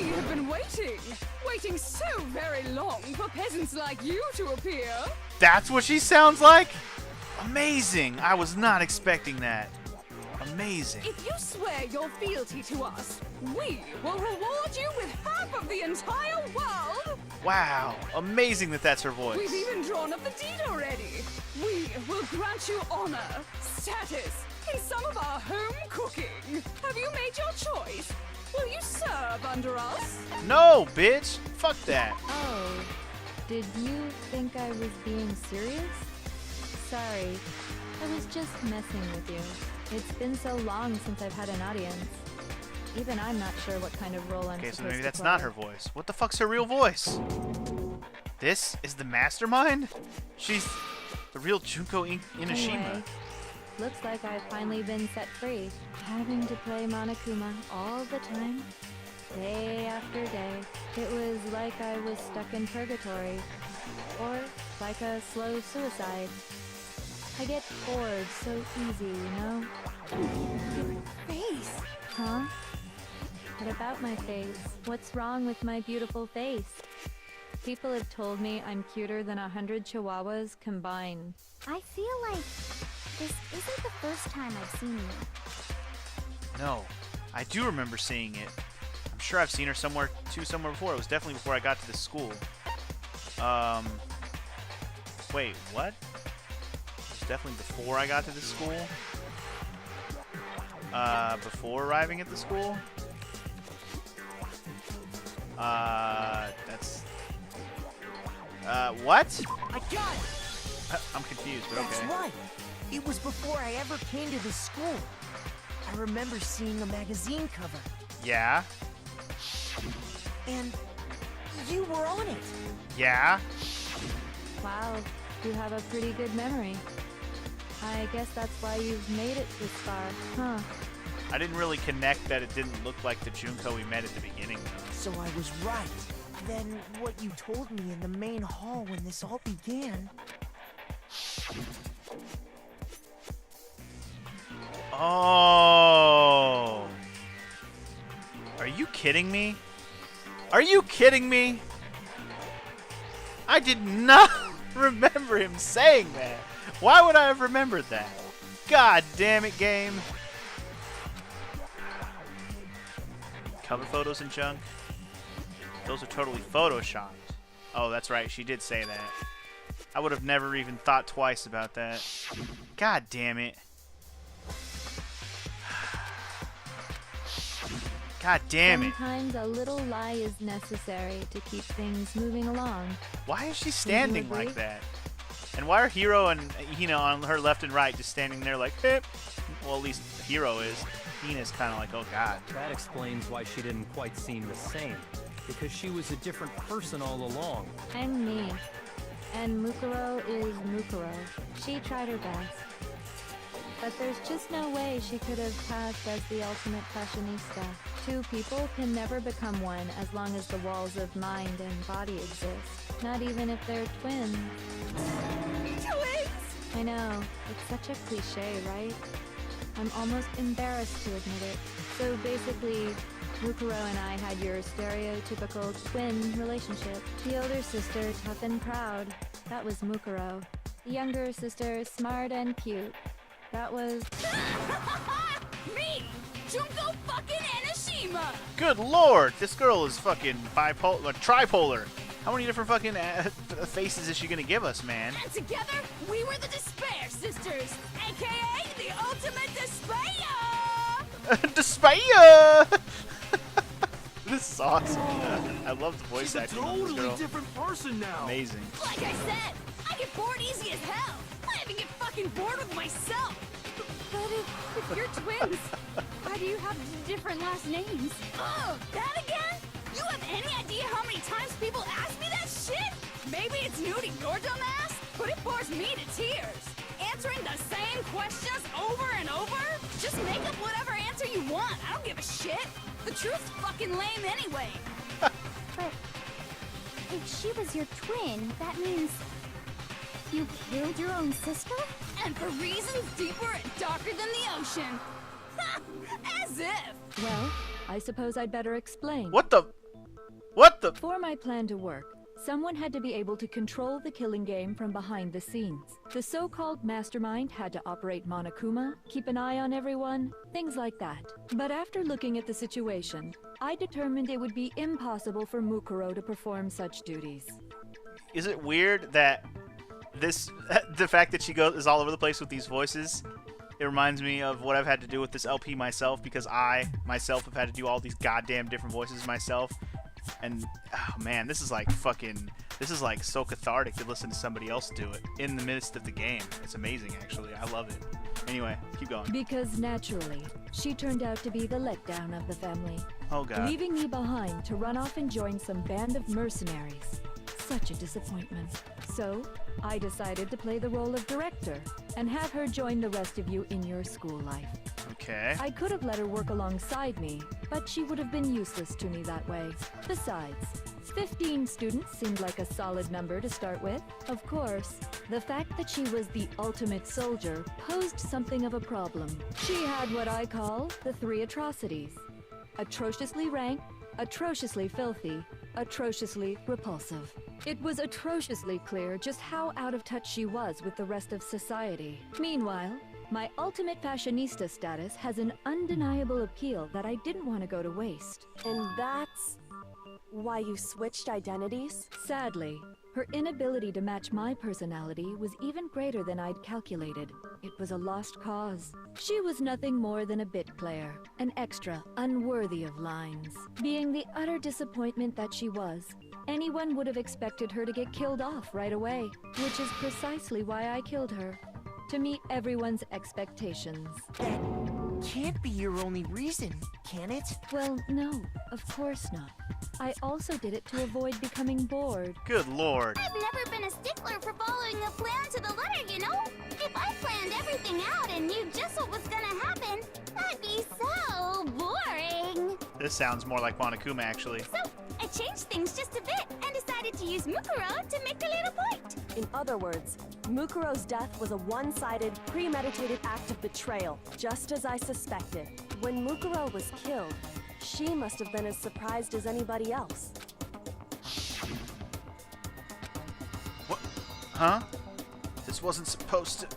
We have been waiting so very long for peasants like you to appear. That's what she sounds like? Amazing. I was not expecting that. Amazing. If you swear your fealty to us, we will reward you with half of the entire world. Wow. Amazing that that's her voice. We've even drawn up the deed already. We will grant you honor, status, in some of our home cooking. Have you made your choice? Will you serve under us? No, bitch. Fuck that. Oh, did you think I was being serious? Sorry, I was just messing with you. It's been so long since I've had an audience. Even I'm not sure what kind of role I'm Okay, supposed so to maybe that's play. not her voice. What the fuck's her real voice? This is the mastermind? She's the real Junko Inoshima. Anyway, looks like I've finally been set free. Having to play Monokuma all the time, day after day. It was like I was stuck in purgatory. Or like a slow suicide. I get bored so easy, you know? Your face. Huh? What about my face? What's wrong with my beautiful face? People have told me I'm cuter than 100 chihuahuas combined. I feel like this isn't the first time I've seen you. No, I do remember seeing it. I'm sure I've seen her somewhere before. It was definitely before I got to this school. Wait, what? It was definitely before I got to this school? Before arriving at the school? What? I got it! I'm confused, but That's okay. right! It was before I ever came to this school. I remember seeing a magazine cover, Yeah? and you were on it. Yeah? Wow, you have a pretty good memory. I guess that's why you've made it this far, huh? I didn't really connect that it didn't look like the Junko we met at the beginning, though. So I was right. Then what you told me in the main hall when this all began... Oh. Are you kidding me? Are you kidding me? I did not remember him saying that. Why would I have remembered that? God damn it, game. Cover photos and junk? Those are totally photoshopped. Oh, that's right. She did say that. I would have never even thought twice about that. God damn it. God damn it. Sometimes a little lie is necessary to keep things moving along. Why is she standing agree? like that? And why are Hiro and Hina on her left and right just standing there like, hip? Well, at least Hiro is. Hina's kind of like, oh god. That explains why she didn't quite seem the same. Because she was a different person all along. I'm me. And Mukuro is Mukuro. She tried her best. But there's just no way she could have passed as the ultimate fashionista. Two people can never become one as long as the walls of mind and body exist. Not even if they're twins. Twins! I know, it's such a cliche, right? I'm almost embarrassed to admit it. So basically, Mukuro and I had your stereotypical twin relationship. The older sister, tough and proud. That was Mukuro. The younger sister, smart and cute. That was... Me! Junko fucking Enoshima! Good lord, this girl is fucking tripolar. How many different fucking faces is she gonna give us, man? And together, we were the Despair Sisters, aka the ultimate despair! Despair! This is awesome. I love the voice She's a acting of this totally girl. different person now. Amazing. Like I said, I get bored easy as hell. I even get fucking bored with myself. But if you're twins, why do you have different last names? Oh, that again? You have any idea how many times people ask me that shit? Maybe it's new to your dumb ass, but it bores me to tears. Answering the same questions over and over? Just make up whatever answer you want. I don't give a shit. The truth's fucking lame anyway. But if she was your twin, that means you killed your own sister? And for reasons deeper and darker than the ocean. As if. Well, I suppose I'd better explain. What the? What the? For my plan to work, someone had to be able to control the killing game from behind the scenes. The so-called mastermind had to operate Monokuma, keep an eye on everyone, things like that. But after looking at the situation, I determined it would be impossible for Mukuro to perform such duties. Is it weird that the fact that she is all over the place with these voices? It reminds me of what I've had to do with this LP myself, because I myself have had to do all these goddamn different voices myself. And oh man, this is like so cathartic to listen to somebody else do it in the midst of the game. It's amazing, actually. I love it. Anyway, keep going. Because naturally, she turned out to be the letdown of the family. Oh god. Leaving me behind to run off and join some band of mercenaries. Such a disappointment. So, I decided to play the role of director and have her join the rest of you in your school life. Okay. I could have let her work alongside me, but she would have been useless to me that way. Besides, 15 students seemed like a solid number to start with. Of course, the fact that she was the ultimate soldier posed something of a problem. She had what I call the 3 atrocities. Atrociously rank, atrociously filthy, atrociously repulsive. It was atrociously clear just how out of touch she was with the rest of society. Meanwhile, my ultimate fashionista status has an undeniable appeal that I didn't want to go to waste. And that's why you switched identities? Sadly, her inability to match my personality was even greater than I'd calculated. It was a lost cause. She was nothing more than a bit player, an extra unworthy of lines. Being the utter disappointment that she was, anyone would have expected her to get killed off right away, which is precisely why I killed her. To meet everyone's expectations. That can't be your only reason, can it? Well, no, of course not. I also did it to avoid becoming bored. Good lord. I've never been a stickler for following a plan to the letter, you know? If I planned everything out and knew just what was gonna happen, that'd be so boring. This sounds more like Monokuma, actually. So, I changed things just a bit and decided to use Mukuro to make a little point. In other words, Mukuro's death was a one-sided, premeditated act of betrayal, just as I suspected. When Mukuro was killed, she must have been as surprised as anybody else. What? Huh? This wasn't supposed to...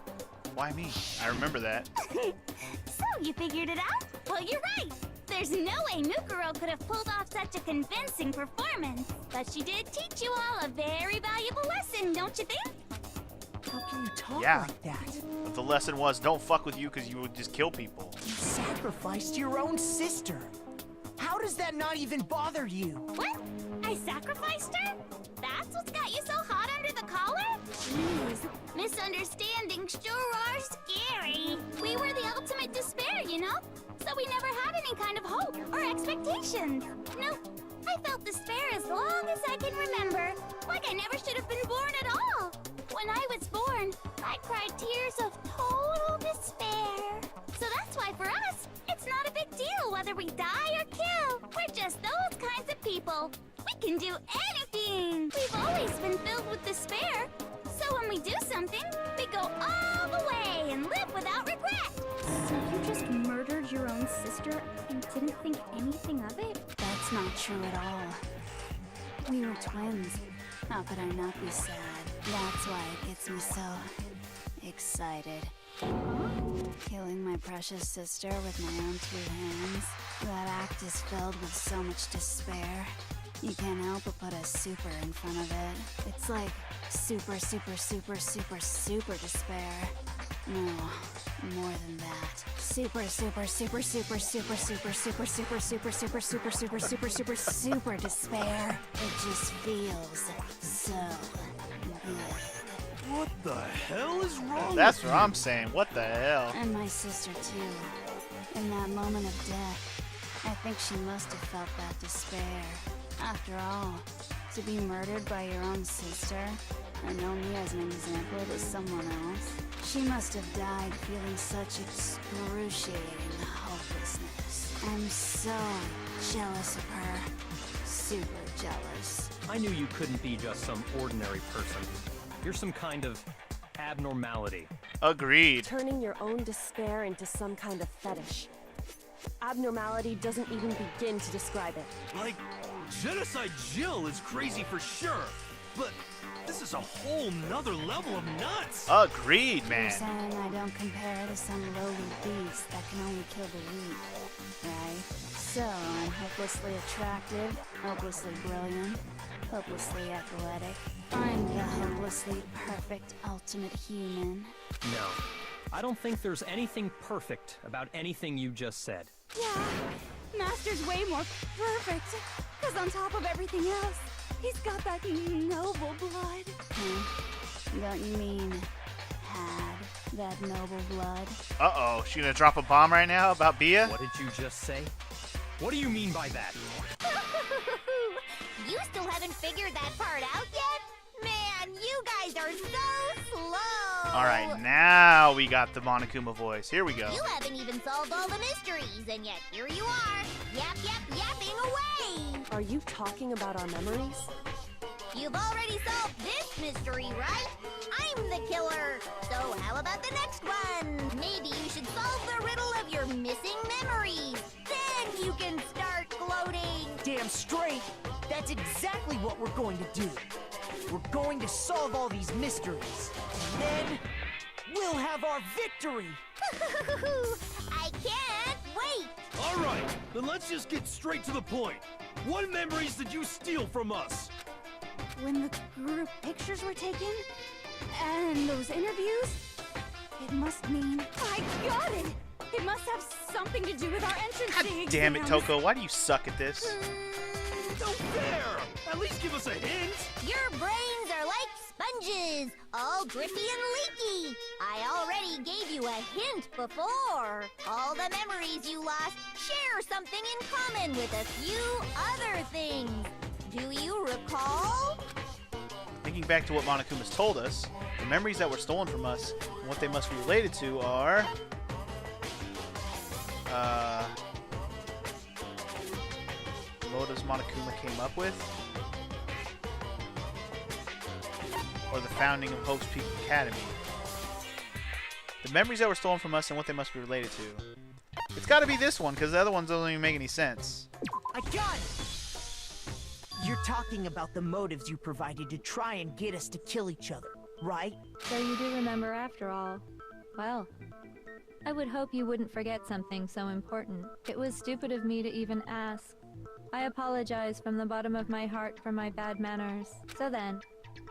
Why me? I remember that. So, you figured it out? Well, you're right. There's no way Mukuro could have pulled off such a convincing performance. But she did teach you all a very valuable lesson, don't you think? How can you talk Yeah. like that? But the lesson was, don't fuck with you because you would just kill people. You sacrificed your own sister. How does that not even bother you? What? I sacrificed her? That's what's got you so hot under the collar? Jeez, misunderstandings sure are scary. We were the ultimate despair, you know? So we never had any kind of hope or expectations. Nope. I felt despair as long as I can remember. Like I never should have been born at all. When I was born, I cried tears of total despair. So that's why for us, it's not a big deal whether we die or kill. We're just those kinds of people. We can do anything. We've always been filled with despair. So when we do something, we go all the way and live without regret. So you just murdered your own sister and didn't think anything of it? That's not true at all. We were twins. How could I not be sad? That's why it gets me so excited. Killing my precious sister with my own 2 hands. That act is filled with so much despair. You can't help but put a super in front of it. It's like super, super, super, super, super despair. No, more than that. Super, super, super, super, super, super, super, super, super, super, super, super, super, super, super despair. It just feels so good. What the hell is wrong That's with what I'm saying. What the hell? And my sister too. In that moment of death, I think she must have felt that despair. After all, to be murdered by your own sister, and only as an example to someone else, she must have died feeling such excruciating hopelessness. I'm so jealous of her. Super jealous. I knew you couldn't be just some ordinary person. You're some kind of abnormality. Agreed. Turning your own despair into some kind of fetish. Abnormality doesn't even begin to describe it. Like, Genocide Jill is crazy for sure, but this is a whole nother level of nuts. Agreed, You're man. saying I don't compare to some lowly beast that can only kill the weak, right? So I'm hopelessly attractive, hopelessly brilliant, hopelessly athletic. I'm the hopelessly perfect ultimate human. No. I don't think there's anything perfect about anything you just said. Yeah, Master's way more perfect. Because on top of everything else, he's got that noble blood. Don't you mean had that noble blood? Uh-oh, she gonna drop a bomb right now about Bia? What did you just say? What do you mean by that? You still haven't figured that part out yet? Man, you guys are so slow! Alright, now we got the Monokuma voice. Here we go. You haven't even solved all the mysteries, and yet here you are, yapping away! Are you talking about our memories? You've already solved this mystery, right? I'm the killer! So how about the next one? Maybe you should solve the riddle of your missing memories. Then you can start gloating! Damn straight. That's exactly what we're going to do. We're going to solve all these mysteries. And then we'll have our victory. I can't wait! All right, then let's just get straight to the point. What memories did you steal from us? When the group pictures were taken, and those interviews, it must mean I got it! It must have something to do with our entrance God to damn it, exams. Toko. Why do you suck at this? No fair! At least give us a hint! Your brains are like sponges, all drippy and leaky. I already gave you a hint before. All the memories you lost share something in common with a few other things. Do you recall? Thinking back to what Monokuma's told us, the memories that were stolen from us and what they must be related to are... motives Monokuma came up with? Or the founding of Hope's Peak Academy? The memories that were stolen from us and what they must be related to. It's gotta be this one, because the other ones don't even make any sense. I got it! You're talking about the motives you provided to try and get us to kill each other, right? So you do remember after all. Well, I would hope you wouldn't forget something so important. It was stupid of me to even ask. I apologize from the bottom of my heart for my bad manners. So then,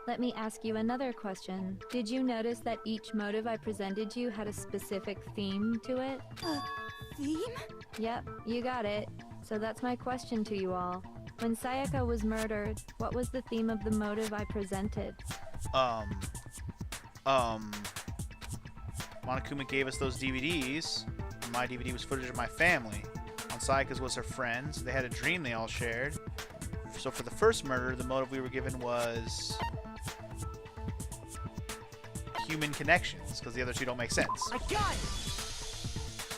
let me ask you another question. Did you notice that each motive I presented you had a specific theme to it? Theme? Yep, you got it. So that's my question to you all. When Sayaka was murdered, what was the theme of the motive I presented? Monokuma gave us those DVDs. And my DVD was footage of my family. On Sayaka's was her friends. They had a dream they all shared. So for the first murder, the motive we were given was... human connections, because the other two don't make sense. I got it!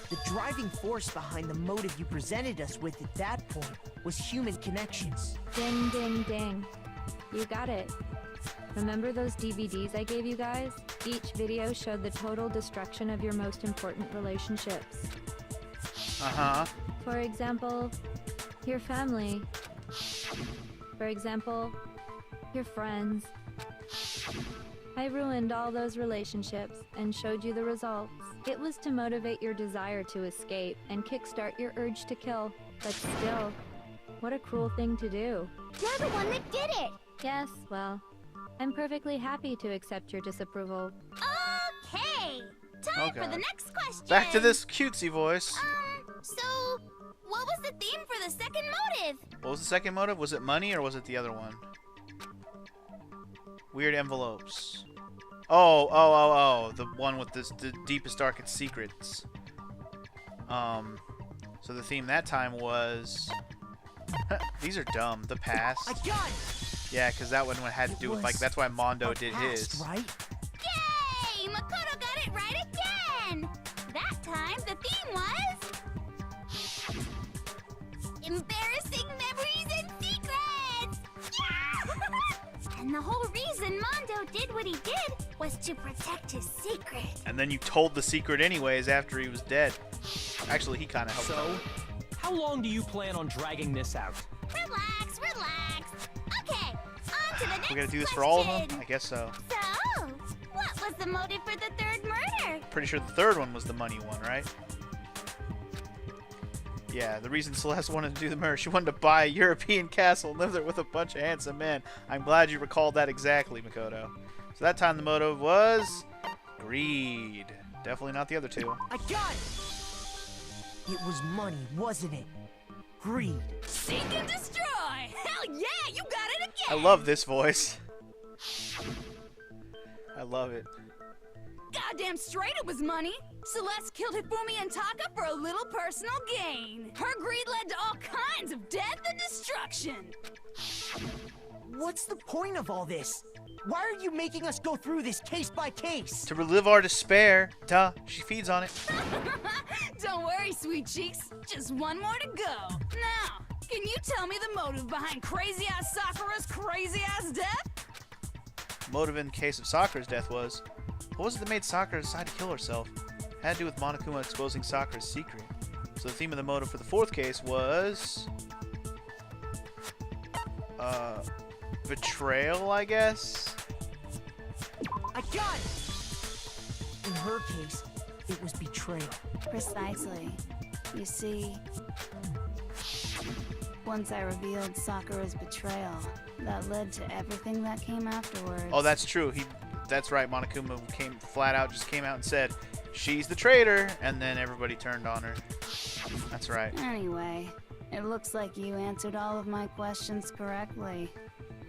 The driving force behind the motive you presented us with at that point was human connections. Ding, ding, ding. You got it. Remember those DVDs I gave you guys? Each video showed the total destruction of your most important relationships. Uh-huh. For example, your family. For example, your friends. I ruined all those relationships and showed you the results. It was to motivate your desire to escape and kickstart your urge to kill. But still, what a cruel thing to do. You're the one that did it! Yes, well, I'm perfectly happy to accept your disapproval. Okay! Time Okay. for the next question! Back to this cutesy voice. So, what was the theme for the second motive? What was the second motive? Was it money or was it the other one? Weird envelopes. Oh. The one with the deepest, darkest secrets. So the theme that time was... These are dumb. The past. I got it! Yeah, because that one had to do with, like, that's why Mondo Our did past, his. right? Yay! Makoto got it right again! That time, the theme was... embarrassing memories and secrets! Yeah! And the whole reason Mondo did what he did was to protect his secret. And then you told the secret anyways after he was dead. Actually, he kind of helped. So, how long do you plan on dragging this out? Relax, We gotta Next do this for all of them? question. I guess so. So, what was the motive for the third murder? Pretty sure the third one was the money one, right? Yeah, the reason Celeste wanted to do the murder, she wanted to buy a European castle and live there with a bunch of handsome men. I'm glad you recalled that exactly, Makoto. So that time the motive was greed. Definitely not the other two. I got it! It was money, wasn't it? Greed. Seek and destroy! Hell yeah, you got it I again! love this voice. I love it. Goddamn straight it was money! Celeste killed Hifumi and Taka for a little personal gain. Her greed led to all kinds of death and destruction. What's the point of all this? Why are you making us go through this case by case? To relive our despair. Duh, she feeds on it. Don't worry, sweet cheeks. Just one more to go. Now, can you tell me the motive behind crazy-ass Sakura's crazy-ass death? Motive in the case of Sakura's death was... What was it that made Sakura decide to kill herself? It had to do with Monokuma exposing Sakura's secret. So the theme of the motive for the fourth case was... betrayal, I guess? I got it! In her case, it was betrayal. Precisely. You see, once I revealed Sakura's betrayal, that led to everything that came afterwards. Oh, that's true. That's right. Monokuma just came out and said, she's the traitor, and then everybody turned on her. That's right. Anyway, it looks like you answered all of my questions correctly.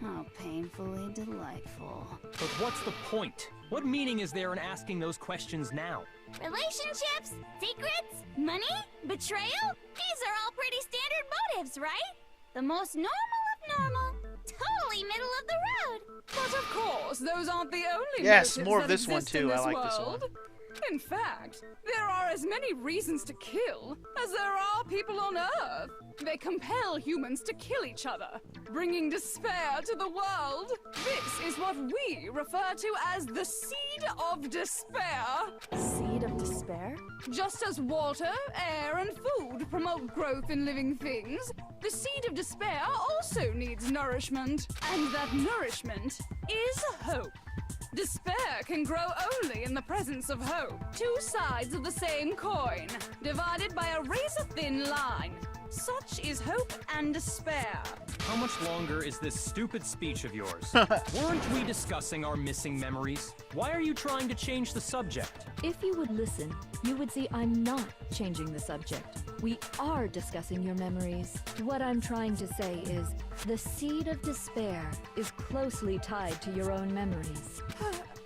How painfully delightful. But what's the point? What meaning is there in asking those questions now? Relationships? Secrets? Money? Betrayal? These are all pretty standard motives, right? The most normal of normal. Totally middle of the road. But of course, those aren't the only Yes, motives more of that this one exist too. in I this like this one. world. In fact, there are as many reasons to kill as there are people on Earth. They compel humans to kill each other, bringing despair to the world. This is what we refer to as the seed of despair. Seed of despair? Just as water, air, and food promote growth in living things, the seed of despair also needs nourishment. And that nourishment is hope. Despair can grow only in the presence of hope. Two sides of the same coin, divided by a razor-thin line. Such is hope and despair. How much longer is this stupid speech of yours? Weren't we discussing our missing memories? Why are you trying to change the subject? If you would listen, you would see I'm not changing the subject. We are discussing your memories. What I'm trying to say is, the seed of despair is closely tied to your own memories.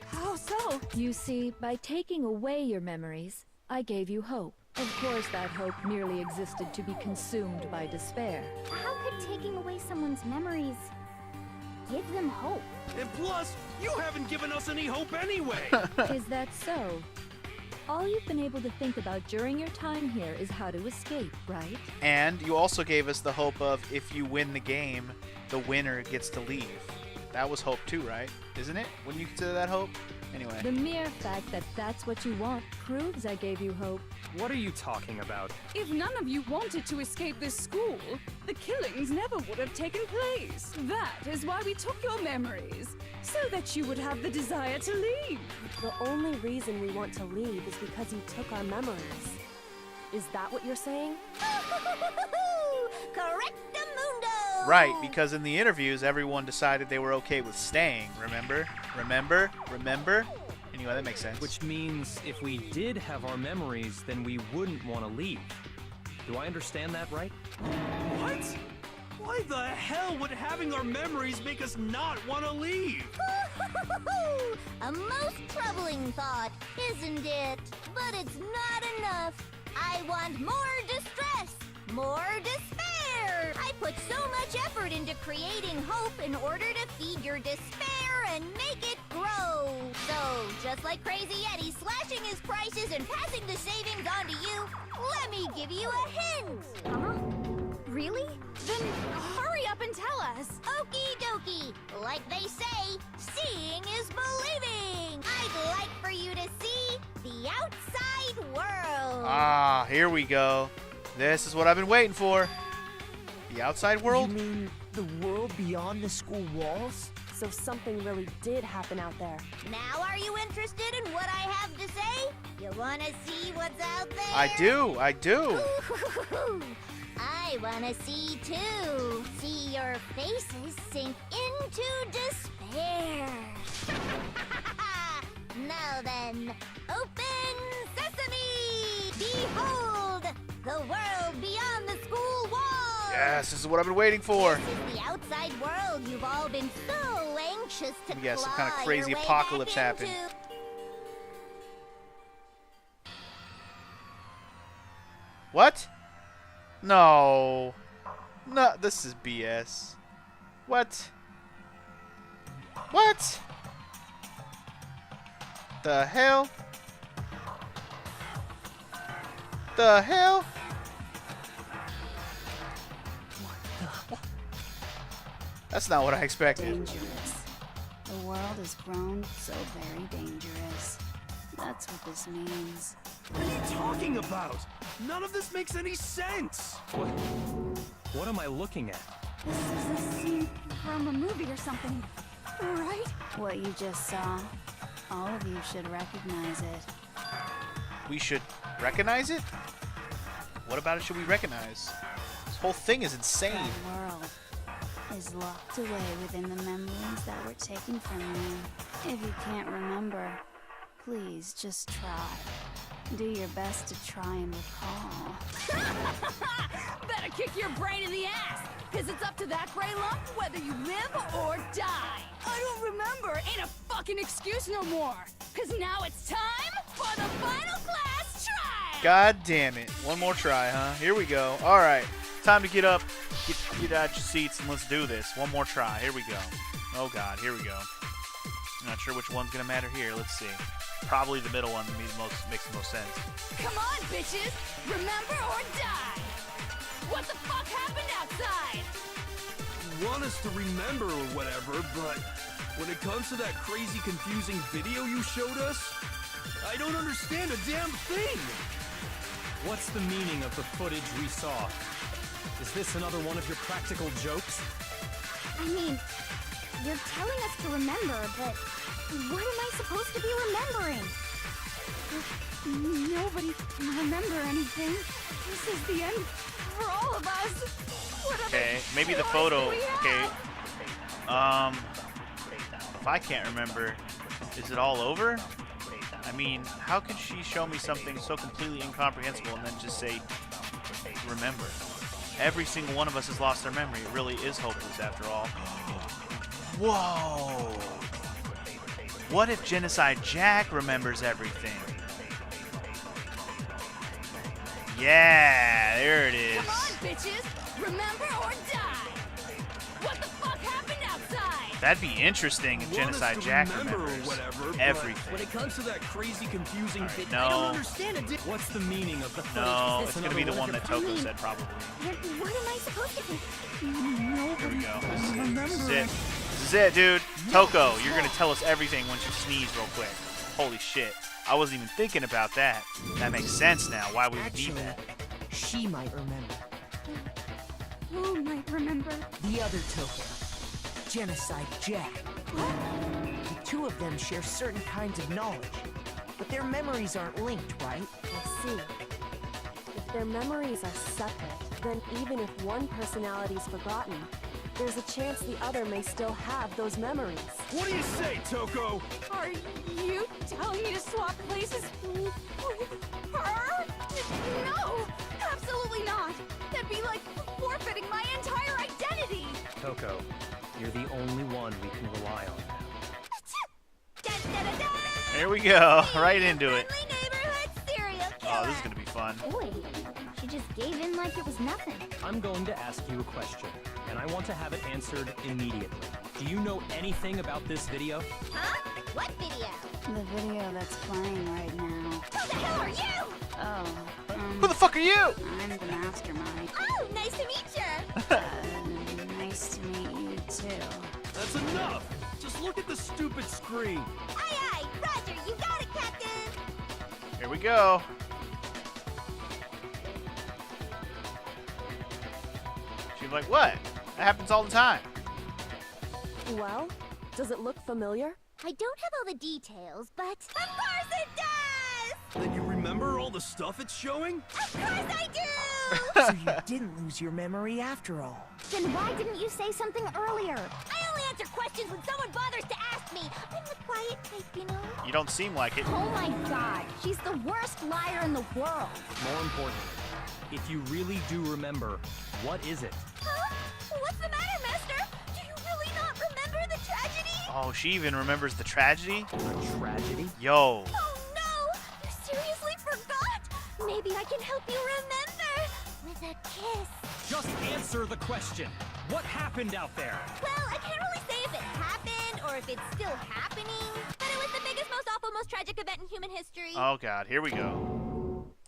How so? You see, by taking away your memories, I gave you hope. Of course, that hope merely existed to be consumed by despair. How could taking away someone's memories give them hope? And plus, you haven't given us any hope anyway. Is that so? All you've been able to think about during your time here is how to escape, right? And you also gave us the hope of if you win the game, the winner gets to leave. That was hope too, right? Isn't it? Wouldn't you consider that hope? Anyway. The mere fact that that's what you want proves I gave you hope. What are you talking about? If none of you wanted to escape this school, the killings never would have taken place. That is why we took your memories, so that you would have the desire to leave. The only reason we want to leave is because you took our memories. Is that what you're saying? Correctamundo! Right, because in the interviews, everyone decided they were okay with staying, remember? Remember? Anyway, that makes sense. Which means if we did have our memories, then we wouldn't want to leave. Do I understand that right? What? Why the hell would having our memories make us not want to leave? A most troubling thought, isn't it? But it's not enough. I want more distress, more despair. I put so much effort into creating hope in order to feed your despair and make it grow. So, just like Crazy Eddie slashing his prices and passing the savings on to you, let me give you a hint. Huh? Really? Then hurry up and tell us. Okie dokie. Like they say, seeing is believing. I'd like for you to see the outside world. Ah, here we go. This is what I've been waiting for. The outside world? You mean the world beyond the school walls? So something really did happen out there. Now are you interested in what I have to say? You wanna see what's out there? I do. I wanna see too. See your faces sink into despair. Now then, open sesame! Behold, the world beyond the school walls! Yes, this is what I've been waiting for. This is the outside world you've all been so anxious to Yeah, some kind of claw crazy your way apocalypse back happened. into. What? No. No, this is BS. What? What? The hell? The hell? That's not what I expected. Dangerous. The world has grown so very dangerous. That's what this means. What are you talking about? None of this makes any sense. What am I looking at? This is a scene from a movie or something, right? What you just saw, all of you should recognize it. We should recognize it? What about it should we recognize? This whole thing is insane. The world is locked away within the memories that were taken from you. If you can't remember, please just try. Do your best to try and recall. Better kick your brain in the ass, because it's up to that gray lump whether you live or die. I don't remember ain't a fucking excuse no more, because now it's time for the final class trial. God damn it. One more try, huh? Here we go. All right. Time to get up, get out your seats, and let's do this. One more try. Here we go. Oh, God. Here we go. I'm not sure which one's going to matter here. Let's see. Probably the middle one makes the most sense. Come on, bitches. Remember or die. What the fuck happened outside? You want us to remember or whatever, but when it comes to that crazy, confusing video you showed us, I don't understand a damn thing. What's the meaning of the footage we saw? Is this another one of your practical jokes? I mean, you're telling us to remember, but what am I supposed to be remembering? Nobody can remember anything. This is the end for all of us. What Okay, other maybe the choice photo. do we Okay. have? If I can't remember, is it all over? I mean, how could she show me something so completely incomprehensible and then just say, remember? Every single one of us has lost their memory. It really is hopeless after all. Whoa! What if Genocide Jack remembers everything? Yeah, there it is. Come on, bitches. Remember or die. What the fuck happened outside? That'd be interesting if You want us Genocide to Jack remember or remembers whatever, but everything. when it comes to that crazy, confusing video, no. I don't understand it. What's the meaning of the footage? No, Is it's this gonna be another the one that of your- Toko said probably. What am I supposed to be? Here we go. This is it. This is it, dude. Toko, you're gonna tell us everything once you sneeze real quick. Holy shit. I wasn't even thinking about that. That makes sense now. Why we would need Actually, that. she might remember. Who might remember? The other Toko, Genocide Jack. The two of them share certain kinds of knowledge, but their memories aren't linked, right? I see. If their memories are separate, then even if one personality's forgotten, there's a chance the other may still have those memories. What do you say, Toko? Are you telling me to swap places with her? No, absolutely not. That'd be like forfeiting my entire identity. Toko, you're the only one we can rely on now. There we go. Right into it. Friendly neighborhood serial Oh, killer. this is gonna be fun. Boy, she just gave in like it was nothing. I'm going to ask you a question, and I want to have it answered immediately. Do you know anything about this video? Huh? What video? The video that's playing right now. Who the hell are you? Oh, Who the fuck are you? I'm the mastermind. Oh, nice to meet you. Nice to meet you too. That's enough. Just look at the stupid screen. Aye, aye. Roger, you got it, Captain. Here we go. She's like, what? That happens all the time. Well, Does it look familiar? I don't have all the details, but... Of course it does! Then you remember all the stuff it's showing? Of course I do! So you didn't lose your memory after all. Then why didn't you say something earlier? I only answer questions when someone bothers to ask me. I'm the quiet type, you know? You don't seem like it. Oh my god, she's the worst liar in the world. More important, if you really do remember, what is it? Huh? What's the matter, Master? Do you really not remember the tragedy? Oh, she even remembers the tragedy? A tragedy? Yo. Oh no! You seriously forgot? Maybe I can help you remember with a kiss. Just answer the question. What happened out there? Well, I can't really say if it happened or if it's still happening, but it was the biggest, most awful, most tragic event in human history. Oh god, here we go.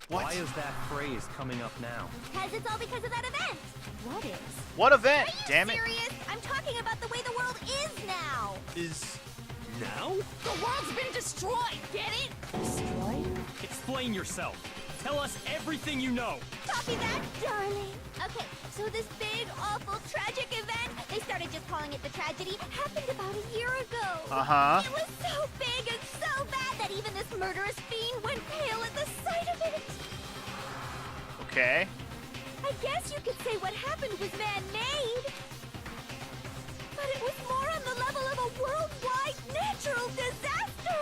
What? Why is that phrase coming up now? Because it's all because of that event. What is? What event? Are you Damn it. serious? I'm talking about the way the world is now. Is now? The world's been destroyed, get it? Destroyed? Explain yourself. Tell us everything you know. Copy that, darling. Okay, so this big, awful, tragic event, they started just calling it the tragedy, happened about a year ago. Uh-huh. It was so big and so bad that even this murderous fiend went pale at the sight of it. Okay. I guess you could say what happened was man-made. But it was more on the level of a worldwide natural disaster.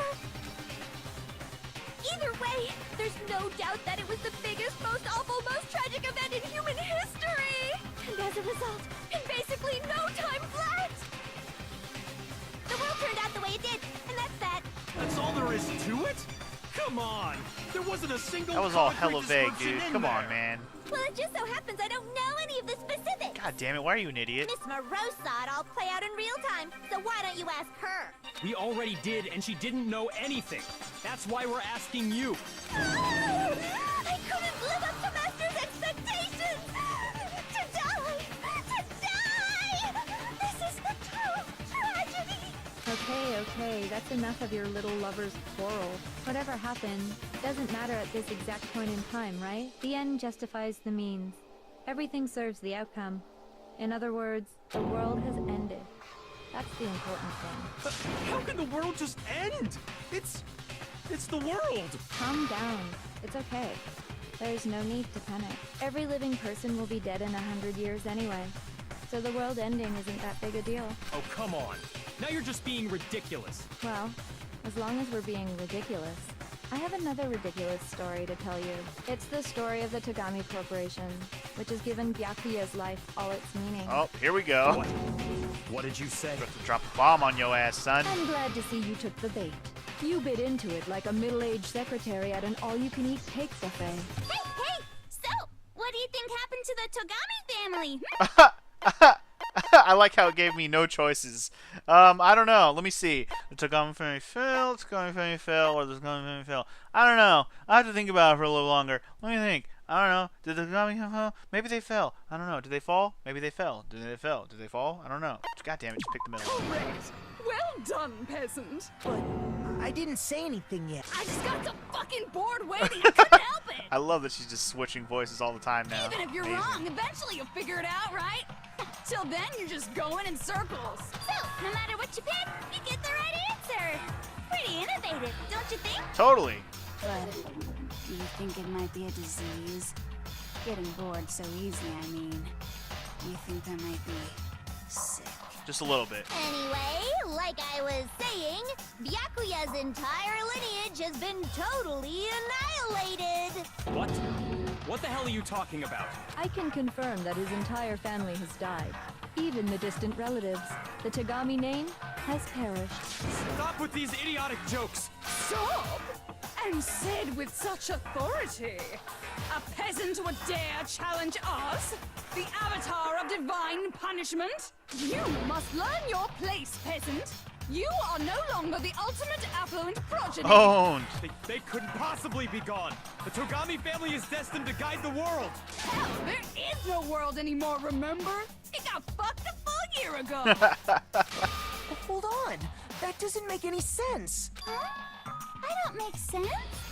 Either way, there's no doubt that it was the biggest, most awful, most tragic event in human history. And as a result, in basically no time flat, the world turned out the way it did, and that's that. That's all there is to it? Come on! There wasn't a single That was all concrete hella vague, description dude. in Come on, there. man. Well, it just so happens I don't know any of the specifics. God damn it, why are you an idiot? Miss Moreau saw it all play out in real time, so why don't you ask her? We already did, and she didn't know anything. That's why we're asking you. I couldn't live up to Master's expectations! To die! To die! This is the true tragedy! Okay, that's enough of your little lover's quarrel. Whatever happened doesn't matter at this exact point in time, right? The end justifies the means. Everything serves the outcome. In other words, the world has ended. That's the important thing. How can the world just end? It's the world! Calm down. It's okay. There's no need to panic. Every living person will be dead in 100 years anyway. So the world ending isn't that big a deal. Oh, come on. Now you're just being ridiculous. Well, as long as we're being ridiculous. I have another ridiculous story to tell you. It's the story of the Tagami Corporation, which has given Byakuya's life all its meaning. Oh, here we go. What? What did you say? About to drop a bomb on your ass, son. I'm glad to see you took the bait. You bit into it like a middle-aged secretary at an all-you-can-eat cake buffet. Hey! So, what do you think happened to the Togami family? I like how it gave me no choices. I don't know. Let me see. The Tagami family fell, the Tagami family fell, or the Tagami family fell. I don't know. I have to think about it for a little longer. Let me think. I don't know. Did the Tagami fall? Maybe they fell. I don't know. Did they fall? Maybe they fell. Did they fall? Did they fall? I don't know. God damn it, just pick the middle. Correct. Well done, peasant. But I didn't say anything yet. I just got so fucking bored waiting, I couldn't help it. I love that she's just switching voices all the time now. Even if you're Amazing. wrong, eventually you'll figure it out, right? Till then, you're just going in circles. So, no matter what you pick, you get the right answer. Pretty innovative, don't you think? Totally. But do you think it might be a disease? Getting bored so easy, I mean. You think I might be sick? Just a little bit. Anyway, like I was saying, Byakuya's entire lineage has been totally annihilated. What? What the hell are you talking about? I can confirm that his entire family has died. Even the distant relatives. The Tagami name has perished. Stop with these idiotic jokes! Stop! And said with such authority. A peasant would dare challenge us? The avatar of divine punishment? You must learn your place, peasant. You are no longer the ultimate affluent progeny. Owned. They couldn't possibly be gone. The Togami family is destined to guide the world. Hell, there is no world anymore, remember? It got fucked a full year ago. But hold on. That doesn't make any sense. Huh? I don't make sense.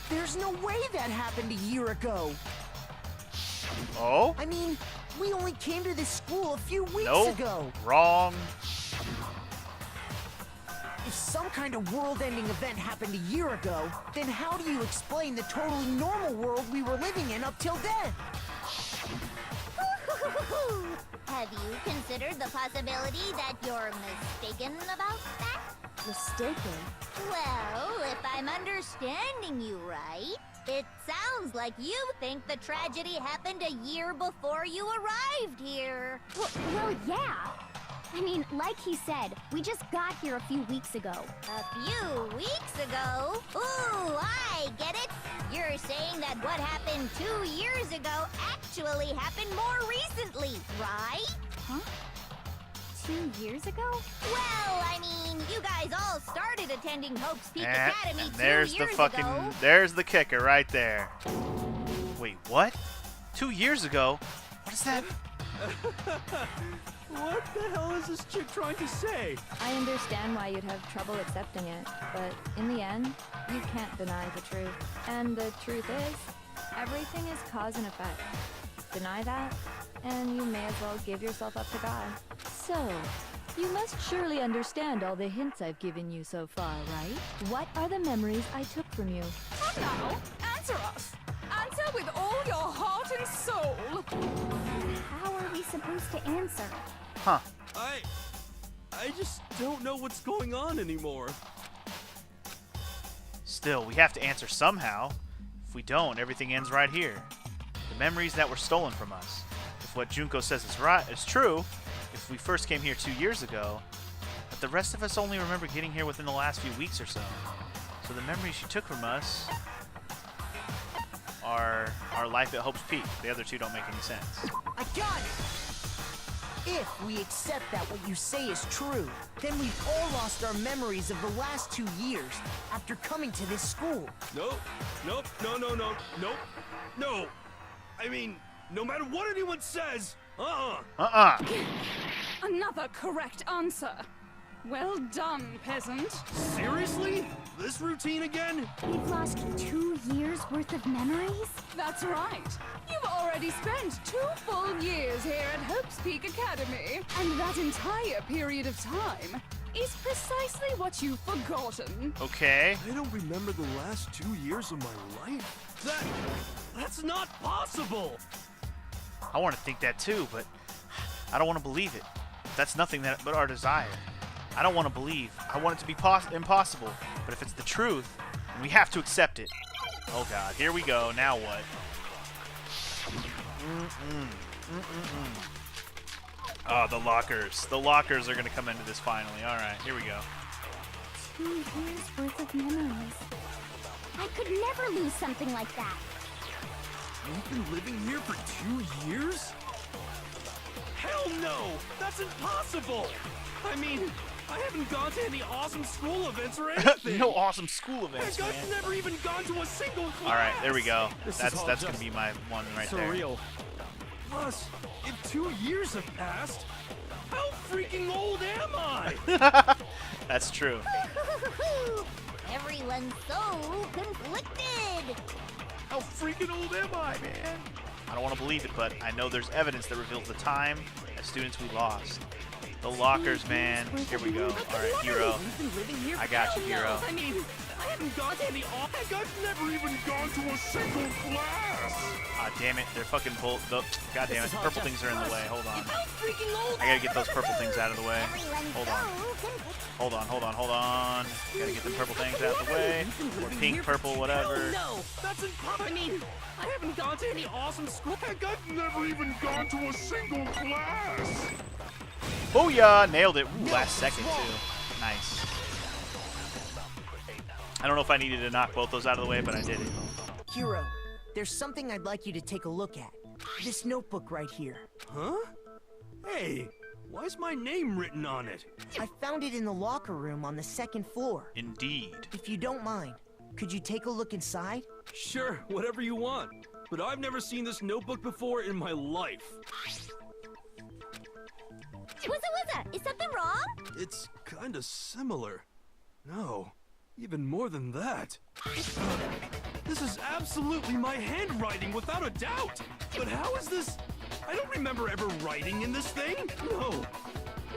There's no way that happened a year ago. Oh? I mean, we only came to this school a few weeks Nope. ago. Wrong. If some kind of world-ending event happened a year ago, then how do you explain the totally normal world we were living in up till then? Have you considered the possibility that you're mistaken about that? Mistaken? Well, if I'm understanding you right, it sounds like you think the tragedy happened a year before you arrived here. Well, yeah. I mean, like he said, we just got here a few weeks ago. A few weeks ago? Ooh, I get it. You're saying that what happened 2 years ago actually happened more recently, right? Huh? 2 years ago? Well, I mean, you guys all started attending Hope's Peak Academy And 2 there's years the fucking, ago. there's the kicker right there. Wait, what? 2 years ago? What is that? What the hell is this chick trying to say? I understand why you'd have trouble accepting it, but in the end, you can't deny the truth. And the truth is, everything is cause and effect. Deny that, and you may as well give yourself up to God. So, you must surely understand all the hints I've given you so far, right? What are the memories I took from you? Come now, answer us. Answer with all your heart and soul. How are we supposed to answer? Huh. I just don't know what's going on anymore. Still, we have to answer somehow. If we don't, everything ends right here. The memories that were stolen from us. If what Junko says is true, if we first came here 2 years ago, but the rest of us only remember getting here within the last few weeks or so. So the memories she took from us are our life at Hope's Peak. The other two don't make any sense. I got it! If we accept that what you say is true, then we've all lost our memories of the last 2 years after coming to this school. Nope. No. I mean, no matter what anyone says, Another correct answer. Well done, peasant. Seriously? This routine again? We've lost 2 years worth of memories? That's right. You've already spent 2 full years here at Hope's Peak Academy. And that entire period of time is precisely what you've forgotten. Okay. I don't remember the last 2 years of my life. That's not possible! I want to think that too, but I don't want to believe it. That's nothing but our desire. I don't want to believe. I want it to be impossible. But if it's the truth, then we have to accept it. Oh god, here we go. Now what? Oh, the lockers. The lockers are going to come into this finally. Alright, here we go. 2 years worth of memories. I could never lose something like that. You've been living here for 2 years? Hell no! That's impossible! I mean, I haven't gone to any awesome school events or anything. No awesome school events, Heck, man. I've never even gone to a single class. Alright, there we go. This is That's all going just to be my one right there. Surreal. Plus, if 2 years have passed, how freaking old am I? That's true. Everyone's so conflicted. How freaking old am I, man? I don't want to believe it, but I know there's evidence that reveals the time as students we lost. The lockers, man. Here we go. Alright, Hero. You've been living here I got you, for Hero. I mean, I haven't gone to any Heck, I've never even gone to a single class. Ah, damn it. They're fucking God damn it. Purple things are in the way. Hold on. How freaking old I gotta get those purple things out of the way. Everyone's Hold so on. conflicted. Hold on. Gotta get them purple things out of the way. Or pink, purple, whatever. Hell no! That's impossible. I mean, I haven't gone to any awesome school. Heck, I've never even gone to a single class. Booyah! Nailed it. Ooh, last second, too. Nice. I don't know if I needed to knock both those out of the way, but I did it. Hero, there's something I'd like you to take a look at. This notebook right here. Huh? Hey, why's my name written on it? I found it in the locker room on the 2nd floor. Indeed. If you don't mind, could you take a look inside? Sure, whatever you want. But I've never seen this notebook before in my life. Wuzza, is something wrong? It's kinda similar. No, even more than that. This is absolutely my handwriting, without a doubt! But how is this? I don't remember ever writing in this thing! No!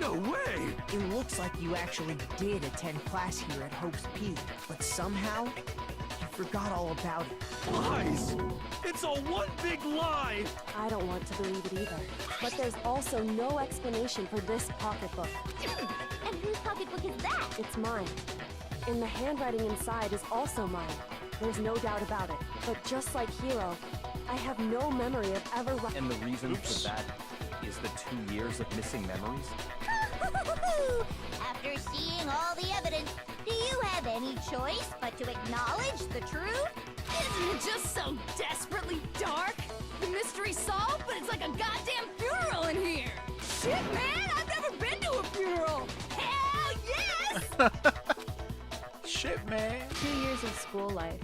No way! It looks like you actually did attend class here at Hope's Peak, but somehow, you forgot all about it. Lies! It's all one big lie! I don't want to believe it either. But there's also no explanation for this pocketbook. And whose pocketbook is that? It's mine. And the handwriting inside is also mine. There's no doubt about it. But just like Hiro, I have no memory of ever And the reason Oops. for that is the 2 years of missing memories? After seeing all the evidence, do you have any choice but to acknowledge the truth? Isn't it just so desperately dark? The mystery's solved, but it's like a goddamn funeral in here. Shit, man, I've never been to a funeral. Hell yes! Shit, man. 2 years of school life.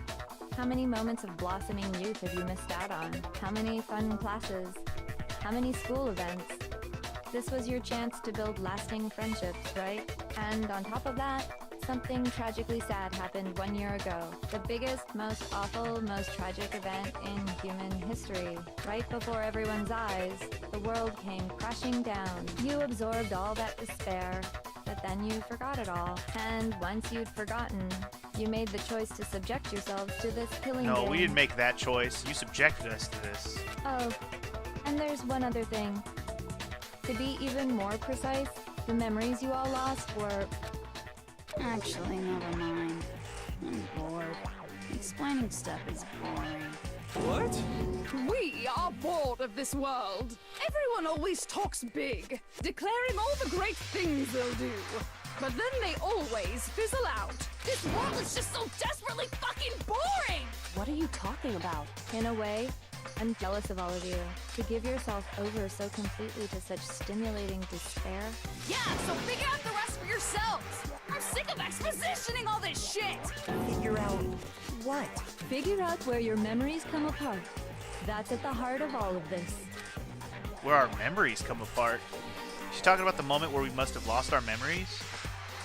How many moments of blossoming youth have you missed out on? How many fun classes? How many school events? This was your chance to build lasting friendships, right? And on top of that, something tragically sad happened 1 year ago. The biggest, most awful, most tragic event in human history. Right before everyone's eyes, the world came crashing down. You absorbed all that despair, but then you forgot it all. And once you'd forgotten, you made the choice to subject yourselves to this killing No, game. we didn't make that choice. You subjected us to this. Oh, and there's one other thing. To be even more precise, the memories you all lost were... Actually, never mind. I'm bored. Explaining stuff is boring. What? We are bored of this world. Everyone always talks big, declaring all the great things they'll do. But then they always fizzle out. This world is just so desperately fucking boring! What are you talking about? In a way, I'm jealous of all of you. To give yourself over so completely to such stimulating despair. Yeah, so figure out the rest for yourselves! I'm sick of expositioning all this shit! Figure out what? Figure out where your memories come apart. That's at the heart of all of this. Where our memories come apart. She's talking about the moment where we must have lost our memories?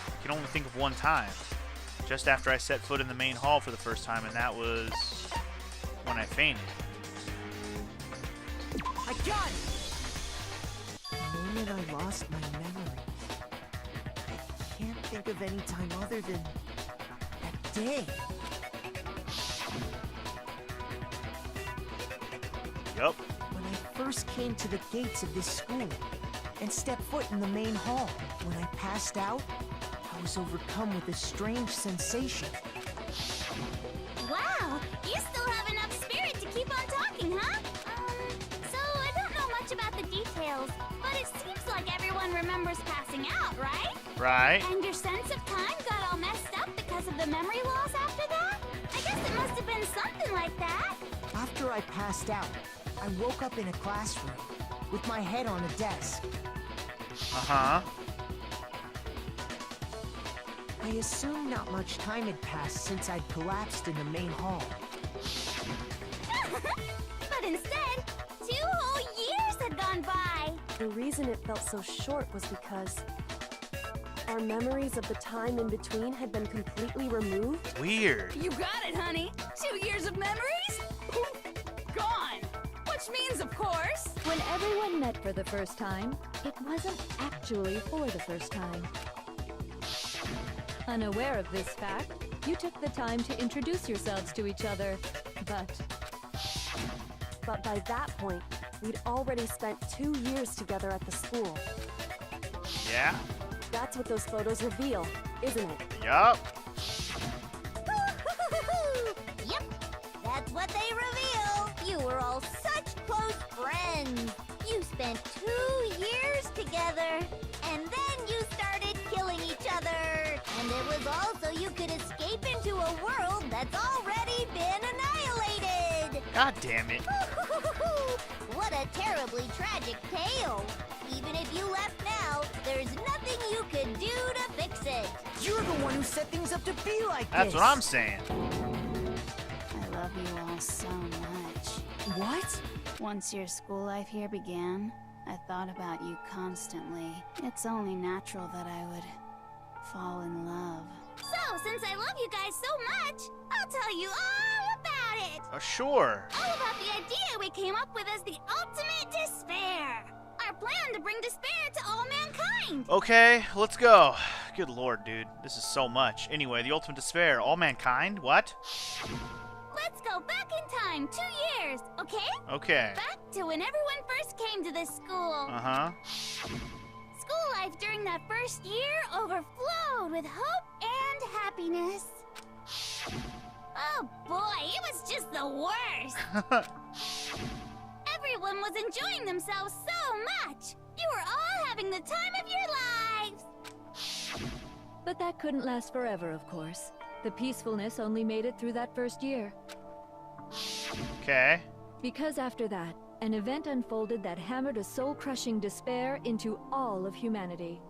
I can only think of one time. Just after I set foot in the main hall for the first time, and that was when I fainted. I got it! The moment I lost my memories. I can't think of any time other than that day. Yup. When I first came to the gates of this school and stepped foot in the main hall, when I passed out, I was overcome with a strange sensation. Wow, you still have enough spirit to keep on talking, huh? So I don't know much about the details, but it seems like everyone remembers passing out, right? Right. And your sense of time got all messed up because of the memory loss after that? I guess it must have been something like that. After I passed out, I woke up in a classroom with my head on a desk. Uh-huh. I assumed not much time had passed since I'd collapsed in the main hall. But instead, 2 whole years had gone by. The reason it felt so short was because our memories of the time in between had been completely removed. Weird. You got it, honey. 2 years of memories? Poof, gone. Which means, of course... When everyone met for the first time, it wasn't actually for the first time. Unaware of this fact, you took the time to introduce yourselves to each other, but But by that point, we'd already spent 2 years together at the school. Yeah? That's what those photos reveal, isn't it? Yup. Yep, that's what they reveal. You were all such close friends. You spent 2 years together, and then you started killing each other. And it was all so you could escape into a world that's already been annihilated. God damn it. What a terribly tragic tale. Even if you left now, there's nothing you could do to fix it. You're the one who set things up to be like That's this! what I'm saying. I love you all so much. What? Once your school life here began, I thought about you constantly. It's only natural that I would fall in love. So, since I love you guys so much, I'll tell you all about it. Sure. All about the idea we came up with as the ultimate despair. our plan to bring despair to all mankind. Okay, let's go. Good lord, dude. This is so much. Anyway, the ultimate despair. All mankind? What? Let's go back in time 2 years, okay? Okay. Back to when everyone first came to this school. Uh-huh. School life during that first year overflowed with hope and happiness. Oh boy, it was just the worst. Everyone was enjoying themselves so much. You were all having the time of your lives. But that couldn't last forever, of course. The peacefulness only made it through that first year. Okay. Because after that, an event unfolded that hammered a soul-crushing despair into all of humanity.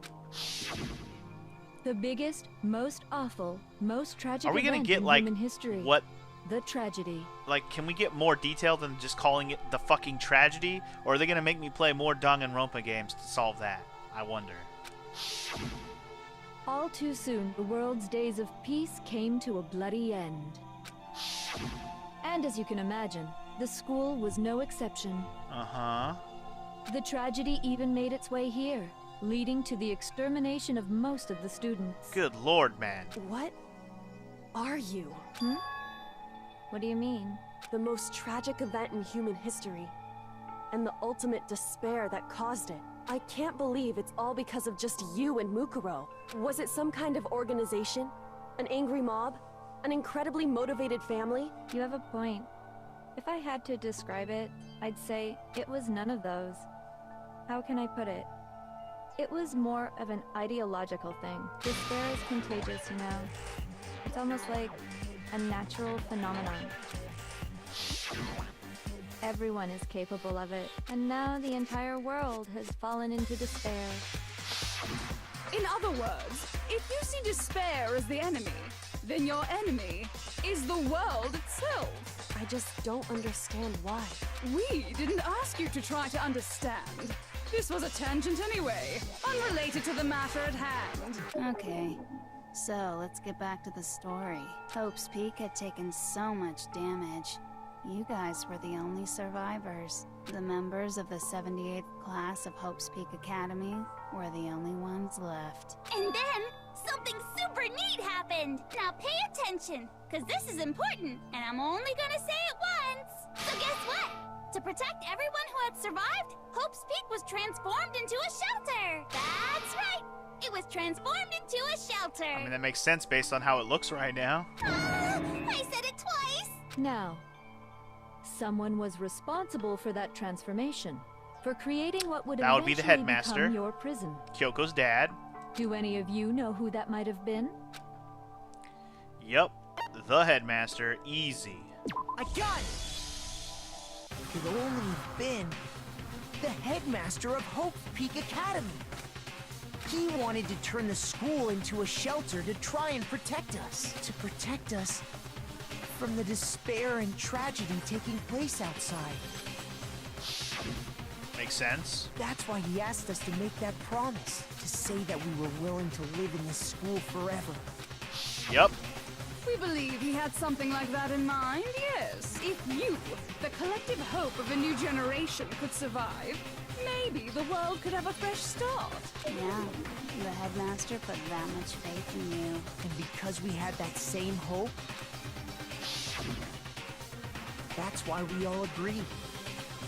The biggest, most awful, most tragic Are we gonna event get, in like, human history. what? The tragedy. Like, can we get more detail than just calling it the fucking tragedy? Or are they gonna make me play more Danganronpa games to solve that? I wonder. All too soon, the world's days of peace came to a bloody end. And as you can imagine, the school was no exception. Uh-huh. The tragedy even made its way here, leading to the extermination of most of the students. Good lord, man. What are you? What do you mean? The most tragic event in human history, and the ultimate despair that caused it. I can't believe it's all because of just you and Mukuro. Was it some kind of organization? An angry mob? An incredibly motivated family? You have a point. If I had to describe it, I'd say it was none of those. How can I put it? It was more of an ideological thing. Despair is contagious, you know. It's almost like a natural phenomenon. Everyone is capable of it, and now the entire world has fallen into despair. In other words, if you see despair as the enemy, then your enemy is the world itself. I just don't understand why. We didn't ask you to try to understand. This was a tangent anyway, unrelated to the matter at hand. Okay, so let's get back to the story. Hope's Peak had taken so much damage. You guys were the only survivors. The members of the 78th class of Hope's Peak Academy were the only ones left. And then, something super neat happened. Now pay attention, because this is important, and I'm only gonna say it once. So guess what? To protect everyone who had survived, Hope's Peak was transformed into a shelter. That's right. It was transformed into a shelter. I mean, that makes sense based on how it looks right now. I said it twice. Now, someone was responsible for that transformation, for creating what would That would be the eventually headmaster. become your prison. Kyoko's dad. Do any of you know who that might have been? Yep. The headmaster. Easy. I got it! It could only have been the headmaster of Hope's Peak Academy. He wanted to turn the school into a shelter to try and protect us. To protect us from the despair and tragedy taking place outside. Makes sense. That's why he asked us to make that promise, to say that we were willing to live in this school forever. Yep. We believe he had something like that in mind, yes. If you, the collective hope of a new generation, could survive, maybe the world could have a fresh start. Yeah, the headmaster put that much faith in you. And because we had that same hope, that's why we all agreed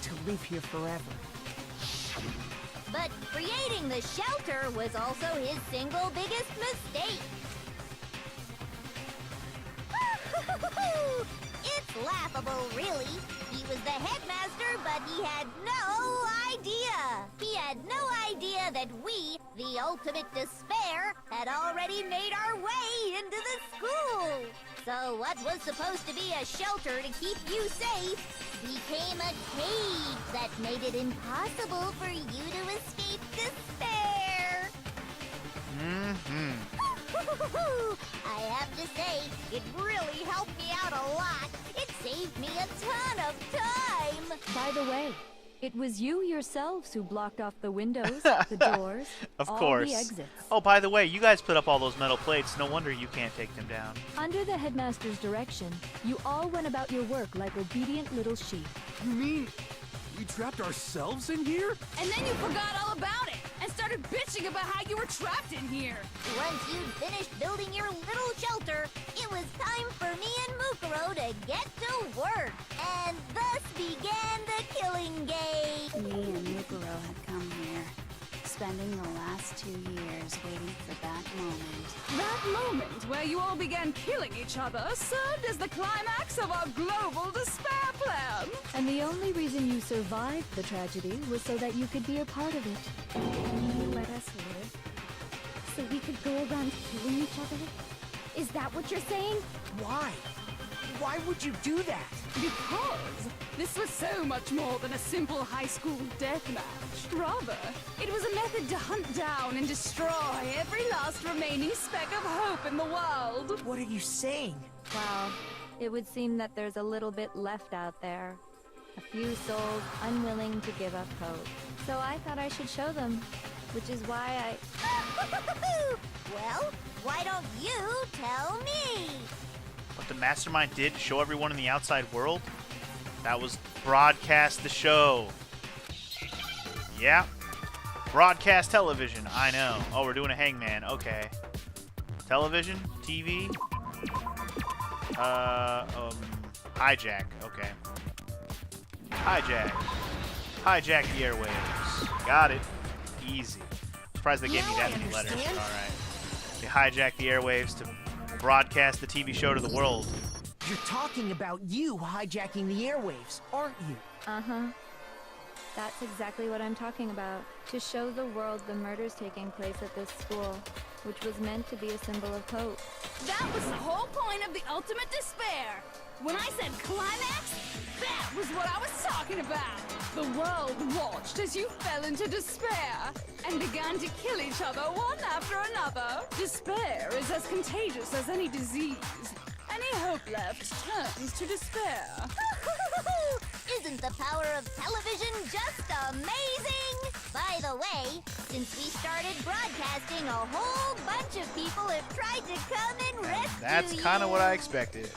to live here forever. But creating the shelter was also his single biggest mistake. It's laughable, really. He was the headmaster, but he had no idea. He had no idea that we, the ultimate despair, had already made our way into the school. So what was supposed to be a shelter to keep you safe became a cage that made it impossible for you to escape despair. I have to say, it really helped me out a lot. It saved me a ton of time. By the way, it was you yourselves who blocked off the windows, the doors, Of all course. the exits. Oh, by the way, you guys put up all those metal plates. No wonder you can't take them down. Under the headmaster's direction, you all went about your work like obedient little sheep. You mean We trapped ourselves in here? And then you forgot all about it and started bitching about how you were trapped in here. Once you'd finished building your little shelter, it was time for me and Mukuro to get to work. And thus began the killing game. Me and Mukuro had come here, spending the last 2 years waiting for that moment. That moment where you all began killing each other served as the climax of our global despair plan. And the only reason you survived the tragedy was so that you could be a part of it. You let us live so we could go around killing each other? Is that what you're saying? Why? Why would you do that? Because this was so much more than a simple high school deathmatch. Rather, it was a method to hunt down and destroy every last remaining speck of hope in the world. What are you saying? Wow, it would seem that there's a little bit left out there. A few souls unwilling to give up hope. So I thought I should show them, which is why Well, why don't you tell me? What the mastermind did to show everyone in the outside world? That was broadcast the show. Yeah. Broadcast television, I know. Oh, we're doing a hangman, okay. Television? TV? Hijack, okay. Hijack. Hijack the airwaves. Got it. Easy. Surprised they gave me that many letters. Alright. They hijack the airwaves to broadcast the TV show to the world. You're talking about you hijacking the airwaves, aren't you? Uh-huh. That's exactly what I'm talking about. To show the world the murders taking place at this school, which was meant to be a symbol of hope. That was the whole point of the ultimate despair. When I said climax, that was what I was talking about. The world watched as you fell into despair and began to kill each other one after another. Despair is as contagious as any disease. Any hope left turns to despair. Isn't the power of television just amazing? By the way, since we started broadcasting, a whole bunch of people have tried to come and rescue That's kind of what I expected.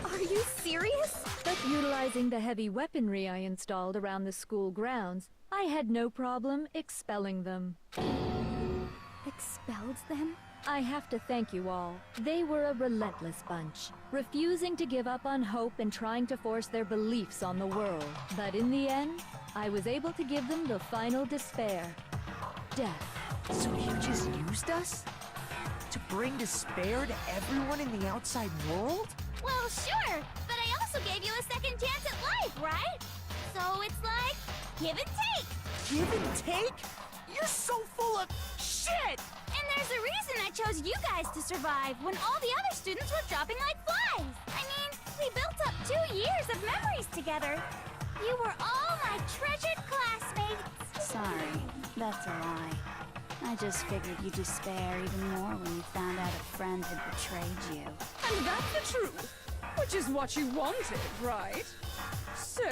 Are you serious? But utilizing the heavy weaponry I installed around the school grounds, I had no problem expelling them. Expelled them? I have to thank you all. They were a relentless bunch, refusing to give up on hope and trying to force their beliefs on the world. But in the end, I was able to give them the final despair. Death. So you just used us? To bring despair to everyone in the outside world? Well, sure, but I also gave you a second chance at life, right? So it's like, give and take. Give and take? You're so full of shit! And there's a reason I chose you guys to survive when all the other students were dropping like flies. I mean, we built up 2 years of memories together. You were all my treasured classmates. Sorry, that's a lie. I just figured you'd despair even more when you found out a friend had betrayed you. And that's the truth, which is what you wanted, right? So,